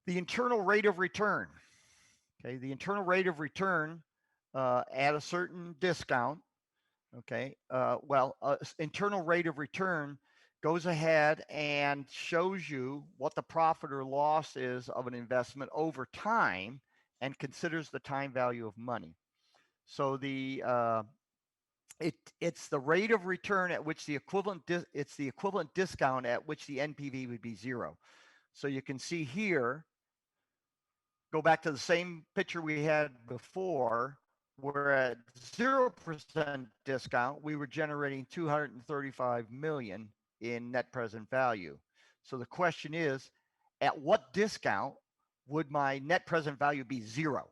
S2: The internal rate of return. Okay, the internal rate of return at a certain discount. Okay, internal rate of return goes ahead and shows you what the profit or loss is of an investment over time and considers the time value of money. So it's the rate of return at which the equivalent discount at which the NPV would be zero. So you can see here, go back to the same picture we had before, where at 0% discount, we were generating 235 million in net present value. So the question is, at what discount would my net present value be zero?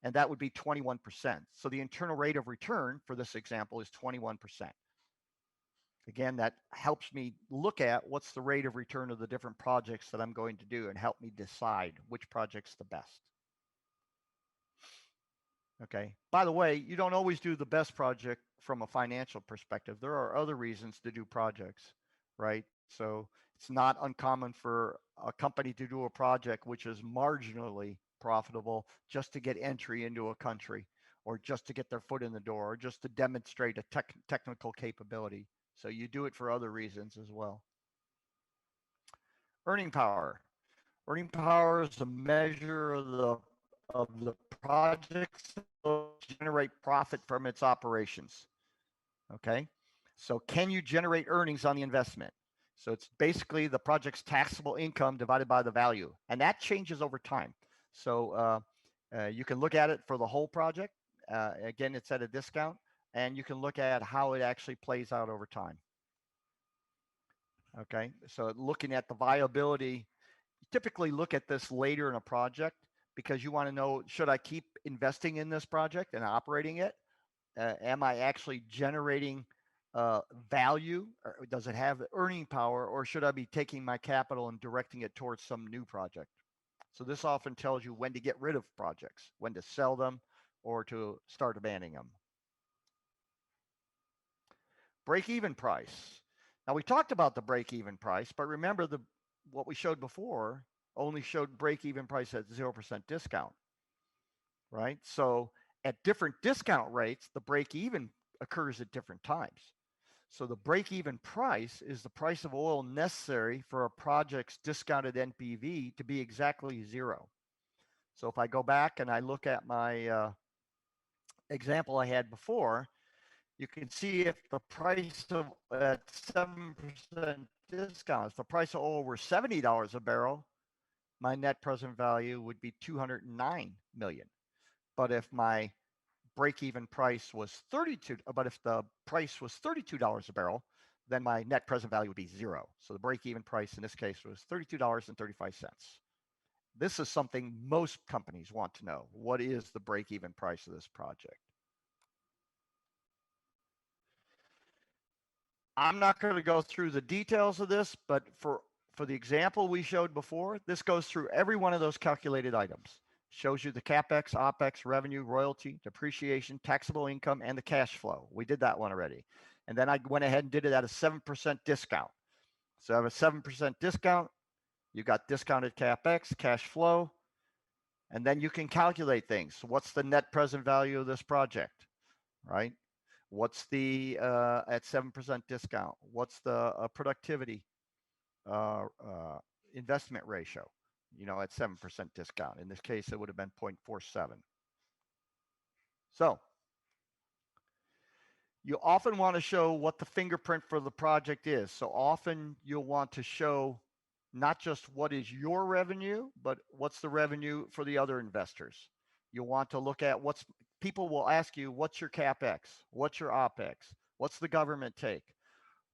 S2: And that would be 21%. So the internal rate of return for this example is 21%. Again, that helps me look at what's the rate of return of the different projects that I'm going to do and help me decide which project's the best. Okay. By the way, you don't always do the best project from a financial perspective. There are other reasons to do projects, right? So it's not uncommon for a company to do a project which is marginally profitable just to get entry into a country, or just to get their foot in the door, or just to demonstrate a technical capability. So you do it for other reasons as well. Earning power. Earning power is a measure of the project's generate profit from its operations. Okay, so can you generate earnings on the investment? So it's basically the project's taxable income divided by the value, and that changes over time. So you can look at it for the whole project. Again, it's at a discount, and you can look at how it actually plays out over time. Okay, so looking at the viability, you typically look at this later in a project because you want to know, should I keep investing in this project and operating it? Am I actually generating value? Or does it have earning power, or should I be taking my capital and directing it towards some new project? So this often tells you when to get rid of projects, when to sell them, or to start abandoning them. Break-even price. Now, we talked about the break-even price, but remember what we showed before only showed break-even price at 0% discount, right? So at different discount rates, the break-even occurs at different times. So the break-even price is the price of oil necessary for a project's discounted NPV to be exactly zero. So if I go back and I look at my example I had before, you can see if the price of at 7% discount, if the price of oil were $70 a barrel, my net present value would be 209 million. But if my break-even price was if the price was $32 a barrel, then my net present value would be zero. So the break-even price in this case was $32.35. This is something most companies want to know. What is the break-even price of this project? I'm not going to go through the details of this, but for the example we showed before, this goes through every one of those calculated items. Shows you the Capex, Opex, revenue, royalty, depreciation, taxable income, and the cash flow. We did that one already. And then I went ahead and did it at a 7% discount. So I have a 7% discount. You got discounted Capex, cash flow, and then you can calculate things. So what's the net present value of this project, right? What's the, at 7% discount, what's the productivity investment ratio, at 7% discount? In this case, it would have been 0.47. So you often want to show what the fingerprint for the project is. So often you'll want to show not just what is your revenue, but what's the revenue for the other investors. You'll want to look at people will ask you, what's your Capex? What's your Opex? What's the government take?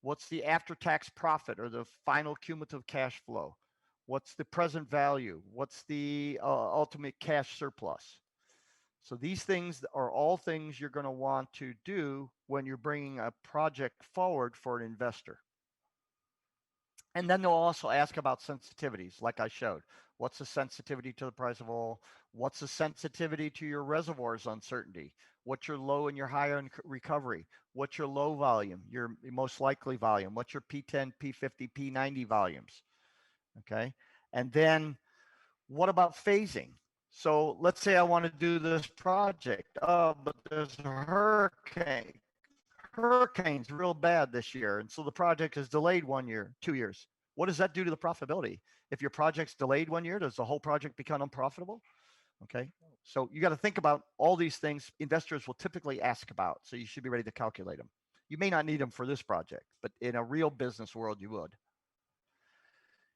S2: What's the after-tax profit or the final cumulative cash flow? What's the present value? What's the ultimate cash surplus? So these things are all things you're going to want to do when you're bringing a project forward for an investor. And then they'll also ask about sensitivities, like I showed. What's the sensitivity to the price of oil? What's the sensitivity to your reservoir's uncertainty? What's your low and your high on recovery? What's your low volume, your most likely volume? What's your P10, P50, P90 volumes? Okay. And then what about phasing? So let's say I want to do this project. Oh, but there's a hurricane. Hurricane's real bad this year. And so the project is delayed 1 year, 2 years. What does that do to the profitability? If your project's delayed 1 year, does the whole project become unprofitable? Okay. So you got to think about all these things investors will typically ask about. So you should be ready to calculate them. You may not need them for this project, but in a real business world, you would.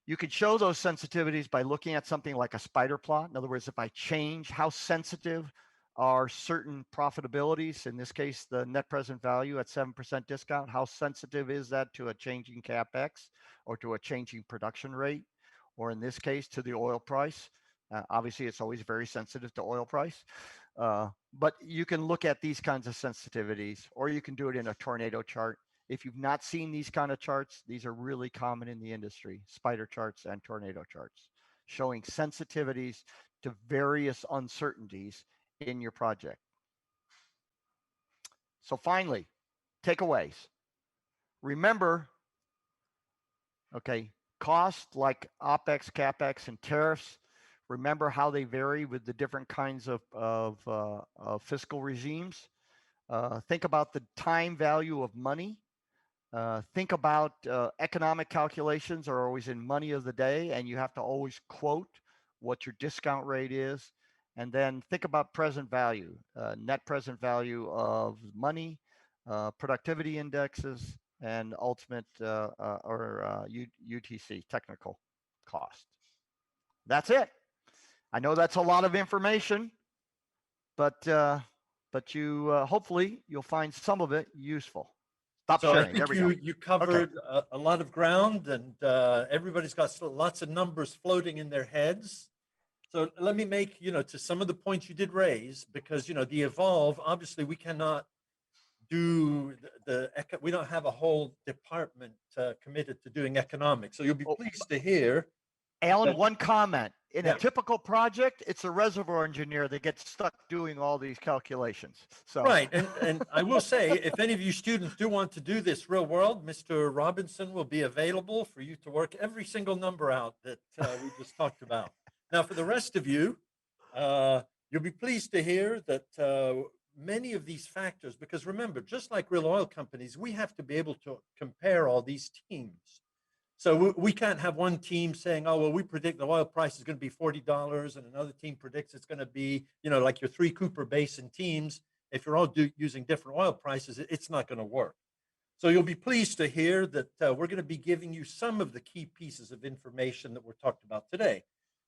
S2: You could show those sensitivities by looking at something like a spider plot. In other words, if I change how sensitive are certain profitabilities, in this case, the net present value at 7% discount, how sensitive is that to a changing Capex or to a changing production rate, or in this case, to the oil price? Obviously, it's always very sensitive to oil price. But you can look at these kinds of sensitivities, or you can do it in a tornado chart. If you've not seen these kind of charts, these are really common in the industry, spider charts and tornado charts, showing sensitivities to various uncertainties in your project. So finally, takeaways. Remember, okay, cost like OPEX, CAPEX, and tariffs, remember how they vary with the different kinds of fiscal regimes. Think about the time value of money. Think about economic calculations are always in money of the day, and you have to always quote what your discount rate is. And then think about present value, net present value of money, productivity indexes, and ultimate UTC, technical cost. That's it. I know that's a lot of information, but you hopefully you'll find some of it useful. Stop
S1: So I
S2: sharing. There
S1: think
S2: we go.
S1: you covered a lot of ground, and everybody's got lots of numbers floating in their heads. So let me make, to some of the points you did raise, because, the evolve, obviously we cannot do we don't have a whole department committed to doing economics. So you'll be pleased to hear.
S2: Alan, one comment. In
S1: Yeah.
S2: a typical project, it's a reservoir engineer that gets stuck doing all these calculations. So
S1: Right. And I will say, if any of you students do want to do this real world, Mr. Robinson will be available for you to work every single number out that we just talked about. Now, for the rest of you, you'll be pleased to hear that many of these factors, because remember, just like real oil companies, we have to be able to compare all these teams. So we can't have one team saying, oh, well, we predict the oil price is going to be $40, and another team predicts it's going to be, like your 3 Cooper Basin teams. If you're all using different oil prices, it's not going to work. So you'll be pleased to hear that we're going to be giving you some of the key pieces of information that we're talked about today.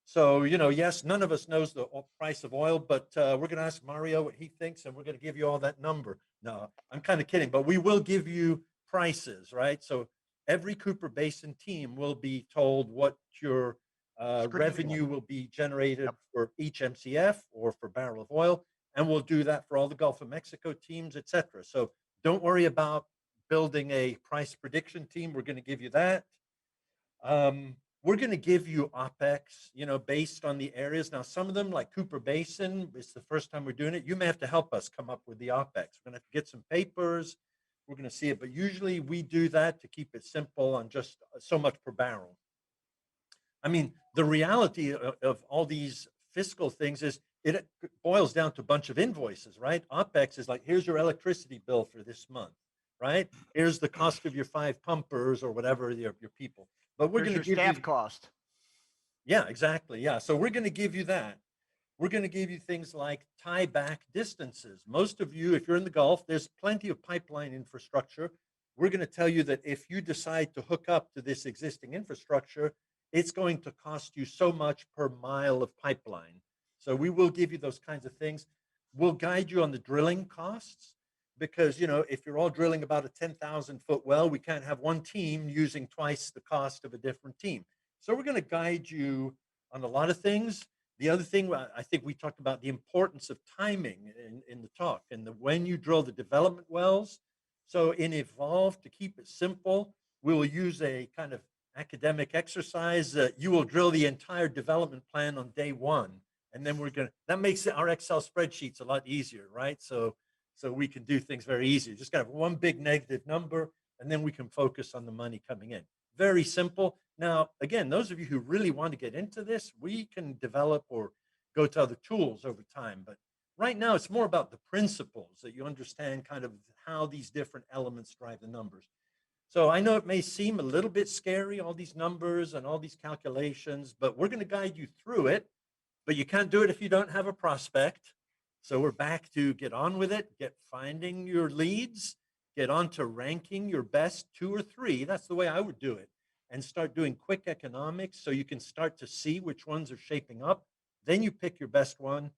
S1: So, yes, none of us knows the price of oil, but we're going to ask Mario what he thinks, and we're going to give you all that number. No, I'm kind of kidding, but we will give you prices, right? So every Cooper Basin team will be told what your revenue will be generated for each MCF or for barrel of oil, and we'll do that for all the Gulf of Mexico teams, et cetera. So don't worry about building a price prediction team. We're going to give you that. we're going to give you OPEX, based on the areas. Now, some of them, like Cooper Basin, it's the first time we're doing it. You may have to help us come up with the OPEX. We're going to have to get some papers. We're going to see it. But usually we do that to keep it simple on just so much per barrel. I mean, the reality of all these fiscal things is it boils down to a bunch of invoices, right? OPEX is like, here's your electricity bill for this month, right? Here's the cost of your 5 pumpers or whatever your people. But we're
S2: Here's
S1: going to
S2: your
S1: give you,
S2: staff cost.
S1: yeah, exactly. Yeah. So we're going to give you that. We're going to give you things like tie back distances. Most of you, if you're in the Gulf, there's plenty of pipeline infrastructure. We're going to tell you that if you decide to hook up to this existing infrastructure, it's going to cost you so much per mile of pipeline. So we will give you those kinds of things. We'll guide you on the drilling costs because, if you're all drilling about a 10,000-foot well, we can't have one team using twice the cost of a different team. So we're going to guide you on a lot of things. The other thing, I think we talked about the importance of timing in the talk and when you drill the development wells. So in Evolve, to keep it simple, we will use a kind of academic exercise. You will drill the entire development plan on day one. And then that makes our Excel spreadsheets a lot easier, right? So we can do things very easy. Just got to have one big negative number, and then we can focus on the money coming in. Very simple. Now, again, those of you who really want to get into this, we can develop or go to other tools over time. But right now, it's more about the principles that you understand kind of how these different elements drive the numbers. So I know it may seem a little bit scary, all these numbers and all these calculations, but we're going to guide you through it. But you can't do it if you don't have a prospect. So we're back to get on with it, get finding your leads, get on to ranking your best 2 or 3. That's the way I would do it. And start doing quick economics so you can start to see which ones are shaping up. Then you pick your best one.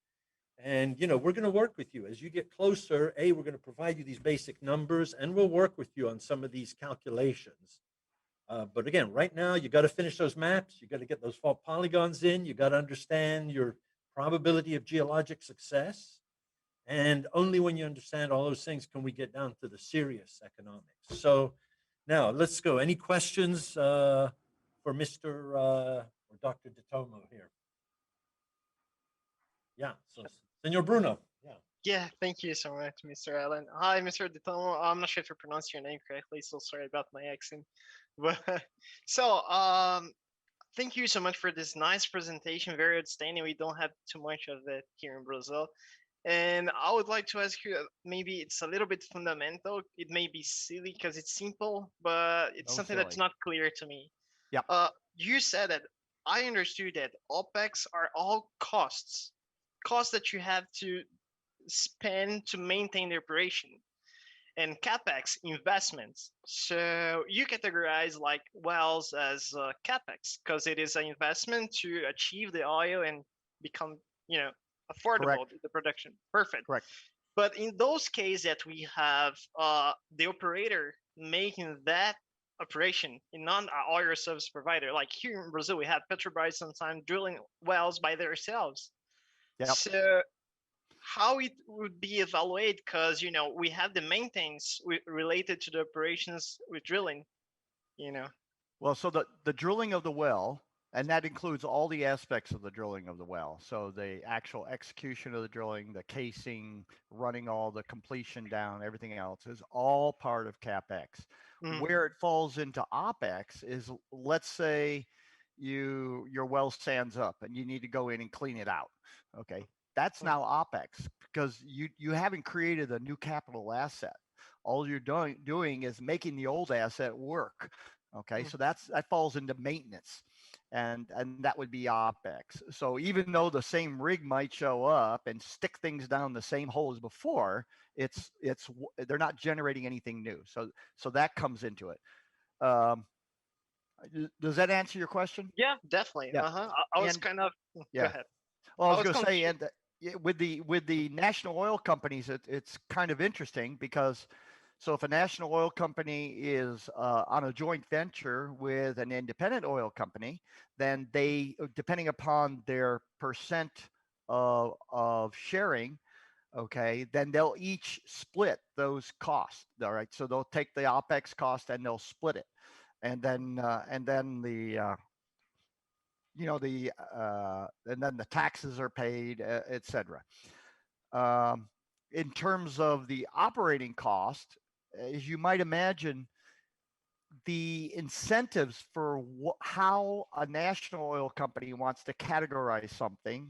S1: And, we're going to work with you as you get closer. We're going to provide you these basic numbers and we'll work with you on some of these calculations. But again, right now, you got to finish those maps. You got to get those fault polygons in. You got to understand your probability of geologic success. And only when you understand all those things can we get down to the serious economics. So now let's go. Any questions for Mr. Or Dr. Detomo here? Yeah. So, Senor Bruno. Yeah.
S3: Yeah, thank you so much, Mr. Allen. Hi, Mr. Detomo. I'm not sure if you pronounced your name correctly, so sorry about my accent. But so, thank you so much for this nice presentation. Very outstanding. We don't have too much of it here in Brazil. And I would like to ask you, maybe it's a little bit fundamental. It may be silly because it's simple, but it's something that's not clear to me.
S2: Yep.
S3: You said that I understood that OPEX are all costs that you have to spend to maintain the operation, and capex investments. So you categorize like wells as capex because it is an investment to achieve the oil and become affordable to the production. Perfect.
S2: Correct.
S3: But in those cases that we have the operator making that operation in non-oil service provider, like here in Brazil we have Petrobras sometimes drilling wells by themselves.
S2: Yep.
S3: So how it would be evaluated, because we have the maintenance related to the operations with drilling.
S2: Well, so the drilling of the well, and that includes all the aspects of the drilling of the well. So the actual execution of the drilling, the casing, running all the completion down, everything else is all part of CapEx. Where it falls into OpEx is, let's say your well stands up and you need to go in and clean it out. Okay. That's now OpEx because you haven't created a new capital asset. All you're doing is making the old asset work. Okay, so that falls into maintenance, and that would be OpEx. So even though the same rig might show up and stick things down the same hole as before, they're not generating anything new. So that comes into it. Does that answer your question?
S3: Yeah, definitely.
S2: Yeah.
S3: I was kind of
S2: yeah.
S3: Go ahead.
S2: Well, I was going to say, and with the national oil companies, it's kind of interesting because, so if a national oil company is on a joint venture with an independent oil company, then they, depending upon their percent of sharing, okay, then they'll each split those costs. All right, so they'll take the OpEx cost and they'll split it, and then and then the taxes are paid, et cetera. In terms of the operating cost, as you might imagine, the incentives for how a national oil company wants to categorize something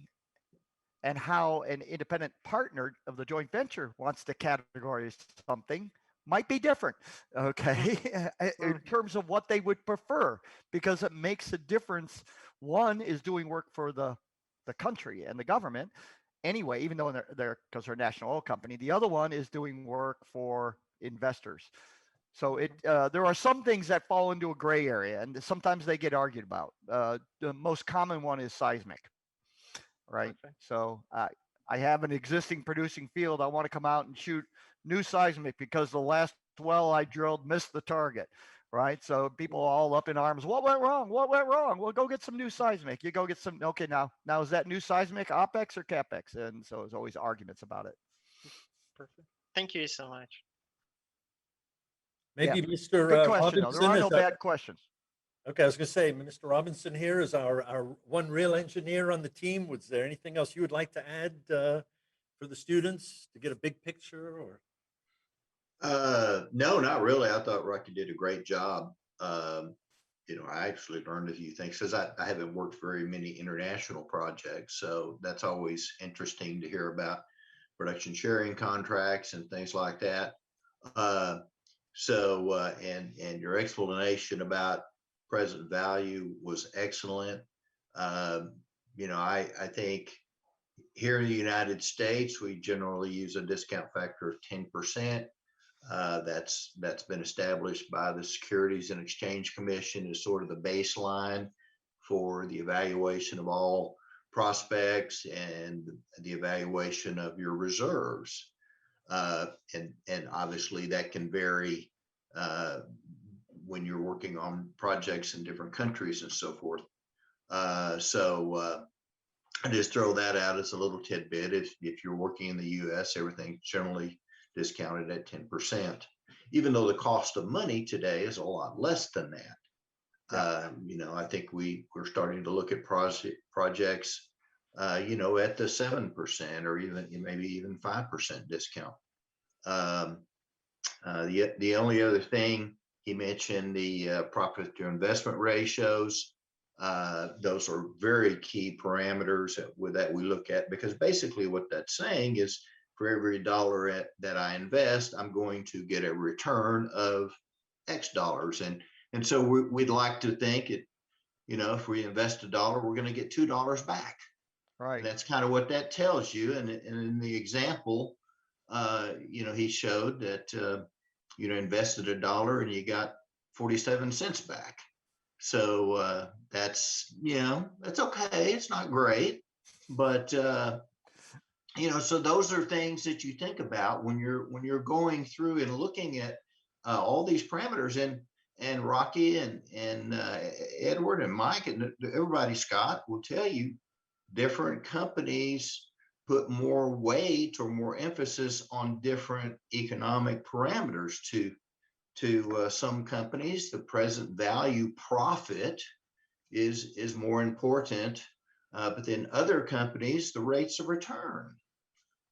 S2: and how an independent partner of the joint venture wants to categorize something might be different, okay, in terms of what they would prefer, because it makes a difference. One is doing work for the country and the government anyway, even though they're because they're a national oil company. The other one is doing work for investors. So there are some things that fall into a gray area, and sometimes they get argued about. The most common one is seismic, right?
S3: Perfect.
S2: So I have an existing producing field. I want to come out and shoot new seismic because the last well I drilled missed the target, right? So people all up in arms. What went wrong? What went wrong? Well, go get some new seismic. You go get some. Okay, now is that new seismic OPEX or CAPEX? And so there's always arguments about it.
S3: Perfect. Thank you so much.
S1: Maybe
S2: Yeah.
S1: Mr.
S2: Good question, though.
S1: Robinson
S2: There are
S1: is
S2: no bad questions.
S1: Okay, I was going to say, Mr. Robinson here is our one real engineer on the team. Was there anything else you would like to add for the students to get a big picture? Or
S4: No, not really. I thought Rocky did a great job. I actually learned a few things because I haven't worked very many international projects, so that's always interesting to hear about production sharing contracts and things like that. And your explanation about present value was excellent. I think here in the United States, we generally use a discount factor of 10%. That's been established by the Securities and Exchange Commission as sort of the baseline for the evaluation of all prospects and the evaluation of your reserves. And obviously that can vary when you're working on projects in different countries and so forth. I just throw that out as a little tidbit. If you're working in the US, everything's generally discounted at 10%, even though the cost of money today is a lot less than that. Yeah. I think we're starting to look at projects, at the 7% or even maybe even 5% discount. The only other thing he mentioned, the profit to investment ratios. Those are very key parameters that we look at, because basically what that's saying is for every dollar that I invest, I'm going to get a return of X dollars. And so we'd like to think if we invest $1, we're going to get $2 back.
S2: Right.
S4: And that's kind of what that tells you. And in the example, he showed that, invested $1 and you got 47 cents back. So that's okay. It's not great, but so those are things that you think about when you're going through and looking at all these parameters. And Rocky and Edward and Mike and everybody, Scott, will tell you different companies put more weight or more emphasis on different economic parameters. To some companies, the present value profit is more important, but then other companies, the rates of return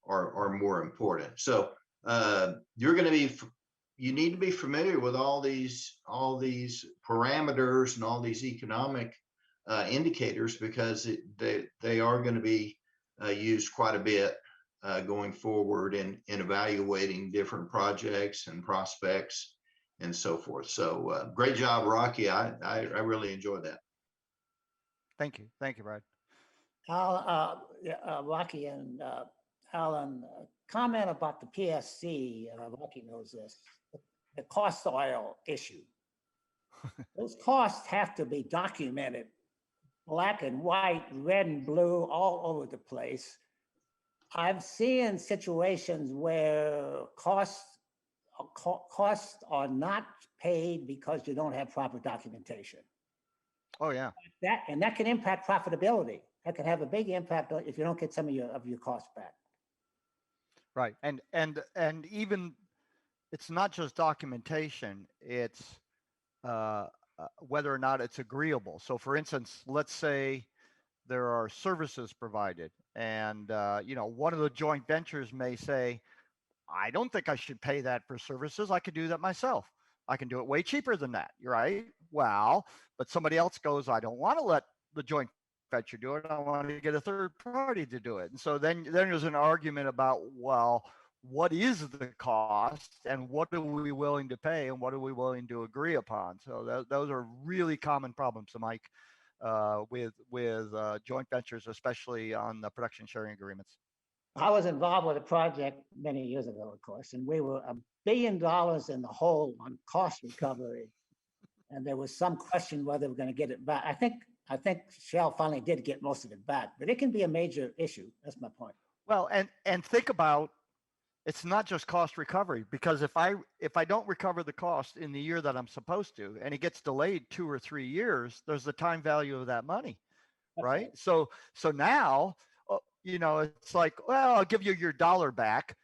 S4: are more important. So you need to be familiar with all these parameters and all these economic indicators, because they are going to be used quite a bit going forward in evaluating different projects and prospects and so forth. So great job, Rocky. I really enjoyed that.
S2: Thank you, Brad.
S5: Rocky and Alan, comment about the PSC. Rocky knows this. The cost oil issue. Those costs have to be documented, black and white, red and blue, all over the place. I've seen situations where costs are not paid because you don't have proper documentation.
S2: Oh yeah.
S5: That can impact profitability. That can have a big impact if you don't get some of your costs back.
S2: Right, and even it's not just documentation. It's whether or not it's agreeable. So for instance, let's say there are services provided and, one of the joint ventures may say, I don't think I should pay that for services. I could do that myself. I can do it way cheaper than that. You're right. Well, but somebody else goes, I don't want to let the joint venture do it. I want to get a third party to do it. And so then there's an argument about, well, what is the cost and what are we willing to pay and what are we willing to agree upon? So those are really common problems, Mike, with joint ventures, especially on the production sharing agreements.
S5: I was involved with a project many years ago, of course, and we were $1 billion in the hole on cost recovery. And there was some question whether we're going to get it back. I think Shell finally did get most of it back, but it can be a major issue. That's my point.
S2: Well, and think about, it's not just cost recovery, because if I don't recover the cost in the year that I'm supposed to, and it gets delayed 2 or 3 years, there's the time value of that money, right? So now, it's like, well, I'll give you your dollar back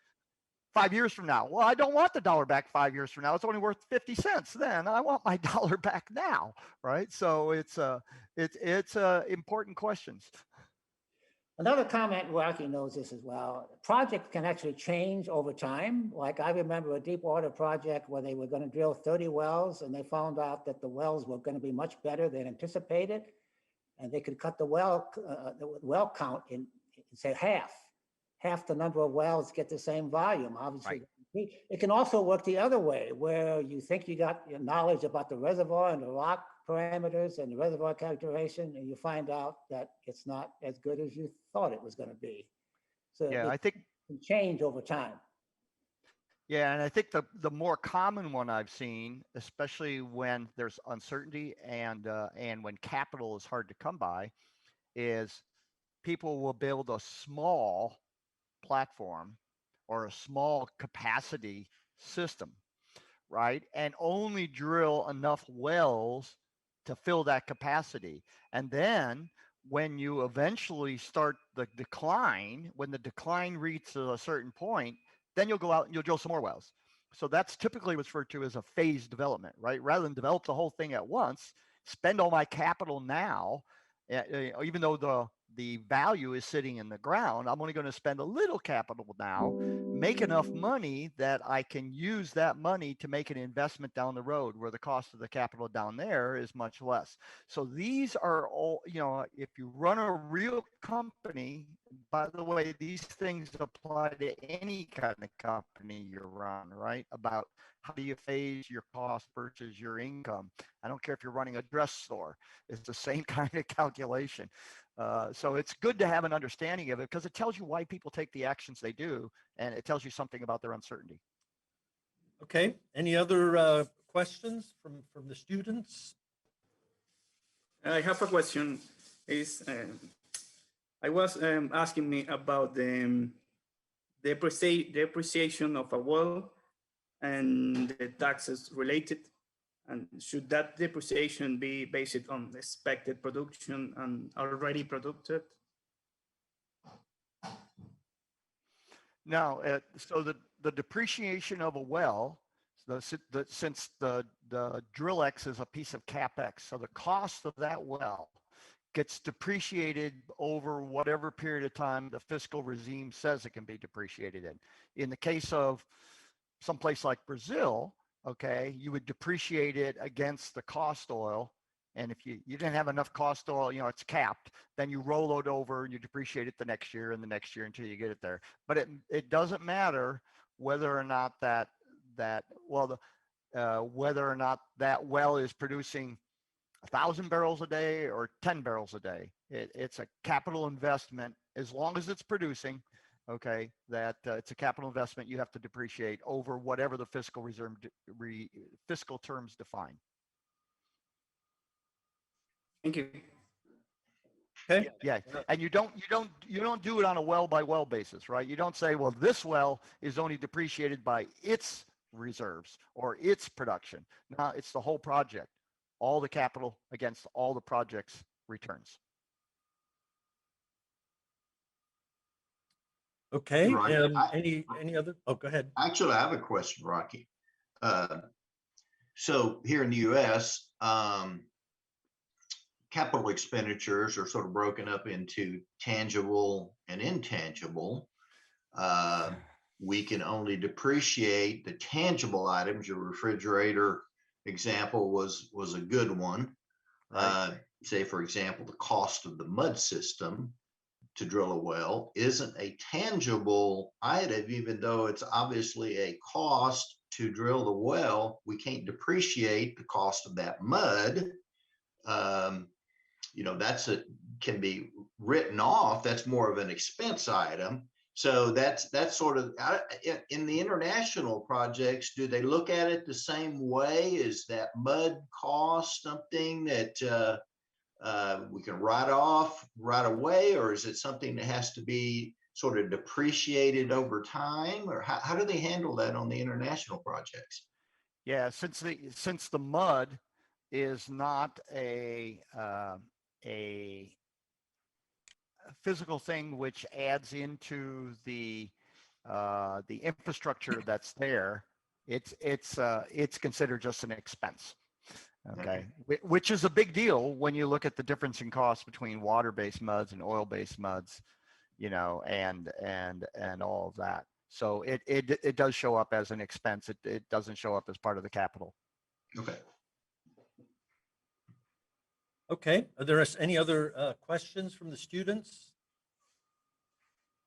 S2: 5 years from now. Well, I don't want the dollar back 5 years from now. It's only worth 50 cents. Then I want my dollar back now, right? So it's important questions.
S5: Another comment, Rocky knows this as well. Projects can actually change over time. Like I remember a deep water project where they were going to drill 30 wells and they found out that the wells were going to be much better than anticipated. And they could cut the well count in say half the number of wells get the same volume. Obviously, right. It can also work the other way, where you think you got your knowledge about the reservoir and the rock parameters and the reservoir calculation, and you find out that it's not as good as you thought it was going to be. So yeah, I think it can change over time.
S2: Yeah, and I think the more common one I've seen, especially when there's uncertainty and when capital is hard to come by, is people will build a small platform or a small capacity system, right? And only drill enough wells to fill that capacity. And then when you eventually start the decline, when the decline reaches a certain point, then you'll go out and you'll drill some more wells. So that's typically what's referred to as a phased development, right? Rather than develop the whole thing at once, spend all my capital now, even though the value is sitting in the ground, I'm only going to spend a little capital now, make enough money that I can use that money to make an investment down the road where the cost of the capital down there is much less. So these are all, if you run a real company, by the way, these things apply to any kind of company you run, right? About how do you phase your cost versus your income? I don't care if you're running a dress store, it's the same kind of calculation. So it's good to have an understanding of it because it tells you why people take the actions they do, and it tells you something about their uncertainty.
S1: Okay. Any other questions from the students?
S6: I have a question. I was asking me about the depreciation of a well and the taxes related. And should that depreciation be based on expected production and already produced?
S2: No, so the depreciation of a well, since the drill X is a piece of Capex, so the cost of that well gets depreciated over whatever period of time the fiscal regime says it can be depreciated in. In the case of someplace like Brazil, okay, you would depreciate it against the cost oil. And if you didn't have enough cost oil, it's capped, then you roll it over and you depreciate it the next year and the next year until you get it there. But it doesn't matter whether or not whether or not that well is producing 1,000 barrels a day or 10 barrels a day. It's a capital investment as long as it's producing. Okay, that it's a capital investment you have to depreciate over whatever the fiscal reserve fiscal terms define.
S6: Thank you.
S1: Okay.
S2: Yeah, and you don't do it on a well by well basis, right? You don't say, well, this well is only depreciated by its reserves or its production. No, it's the whole project, all the capital against all the project's returns.
S1: Okay.
S4: Rocky,
S1: any other? Oh, go ahead.
S4: Actually, I have a question, Rocky. So here in the US, capital expenditures are sort of broken up into tangible and intangible. We can only depreciate the tangible items. Your refrigerator example was a good one.
S2: Right.
S4: Say, for example, the cost of the mud system to drill a well isn't a tangible item, even though it's obviously a cost to drill the well. We can't depreciate the cost of that mud. That's can be written off. That's more of an expense item. So that's sort of in the international projects. Do they look at it the same way? Is that mud cost something that we can write off right away, or is it something that has to be sort of depreciated over time, or how do they handle that on the international projects?
S2: Yeah, since the mud is not a physical thing which adds into the infrastructure that's there, it's considered just an expense. Okay, which is a big deal when you look at the difference in cost between water-based muds and oil-based muds, and all of that. So it does show up as an expense. It doesn't show up as part of the capital.
S4: Okay.
S1: Okay, are there any other questions from the students?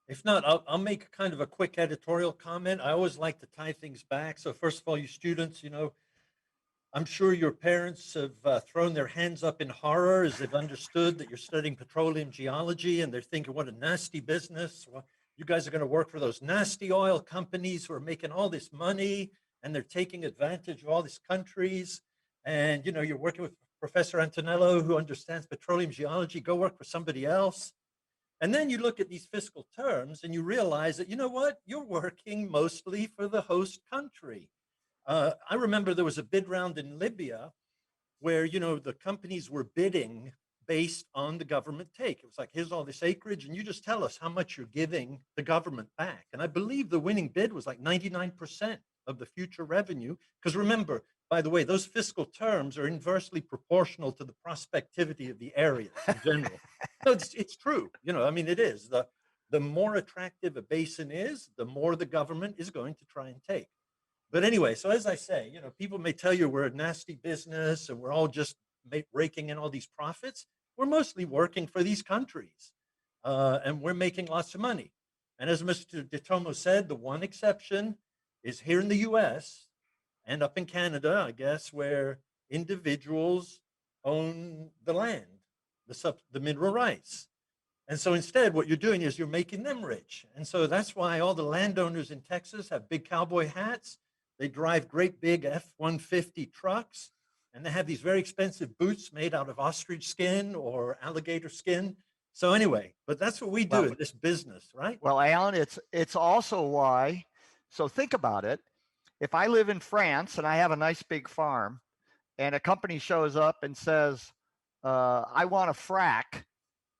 S1: If not, I'll make kind of a quick editorial comment. I always like to tie things back. So first of all, you students, I'm sure your parents have thrown their hands up in horror as they've understood that you're studying petroleum geology, and they're thinking, what a nasty business. Well, you guys are going to work for those nasty oil companies who are making all this money, and they're taking advantage of all these countries. And, you're working with Professor Antonello, who understands petroleum geology. Go work for somebody else. And then you look at these fiscal terms and you realize that, you know what, you're working mostly for the host country. I remember there was a bid round in Libya where, the companies were bidding based on the government take. It was like, here's all this acreage, and you just tell us how much you're giving the government back. And I believe the winning bid was like 99% of the future revenue. Because remember, by the way, those fiscal terms are inversely proportional to the prospectivity of the area in general. No, it's true. It is. The more attractive a basin is, the more the government is going to try and take. But anyway, so as I say, people may tell you we're a nasty business and we're all just raking in all these profits. We're mostly working for these countries, and we're making lots of money. And as Mr. Detomo said, the one exception is here in the US and up in Canada, I guess, where individuals own the land, the mineral rights. And so instead, what you're doing is you're making them rich. And so that's why all the landowners in Texas have big cowboy hats. They drive great big F-150 trucks, and they have these very expensive boots made out of ostrich skin or alligator skin. So anyway, but that's what we do in this business, right?
S2: Well, Alan, it's also why. So think about it. If I live in France and I have a nice big farm, and a company shows up and says, "I want a frack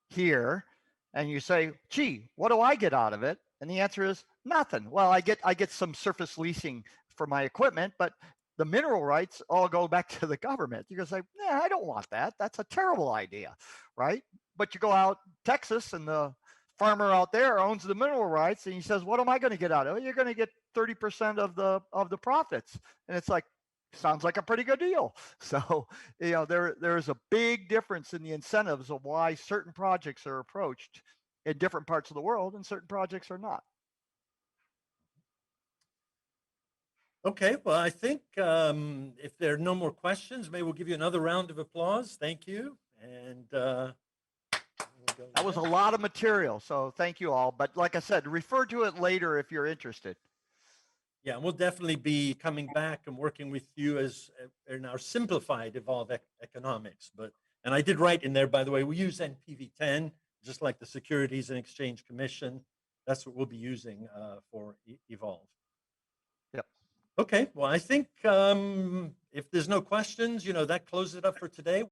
S2: here," and you say, "Gee, what do I get out of it?" And the answer is nothing. Well, I get some surface leasing for my equipment, but the mineral rights all go back to the government. You're gonna say, "Yeah, I don't want that. That's a terrible idea," right? But you go out Texas, and the farmer out there owns the mineral rights, and he says, "What am I going to get out of it?" "You're going to get 30% of the profits," and it's like, sounds like a pretty good deal. So there's a big difference in the incentives of why certain projects are approached in different parts of the world and certain projects are not.
S1: Okay, well, I think if there are no more questions, maybe we'll give you another round of applause. Thank you. And
S2: that was a lot of material, so thank you all. But like I said, refer to it later if you're interested.
S1: Yeah, and we'll definitely be coming back and working with you as in our simplified evolved economics. And I did write in there, by the way, we use NPV 10, just like the Securities and Exchange Commission. That's what we'll be using for evolve.
S2: Yep.
S1: Okay, well, I think if there's no questions, that closes it up for today.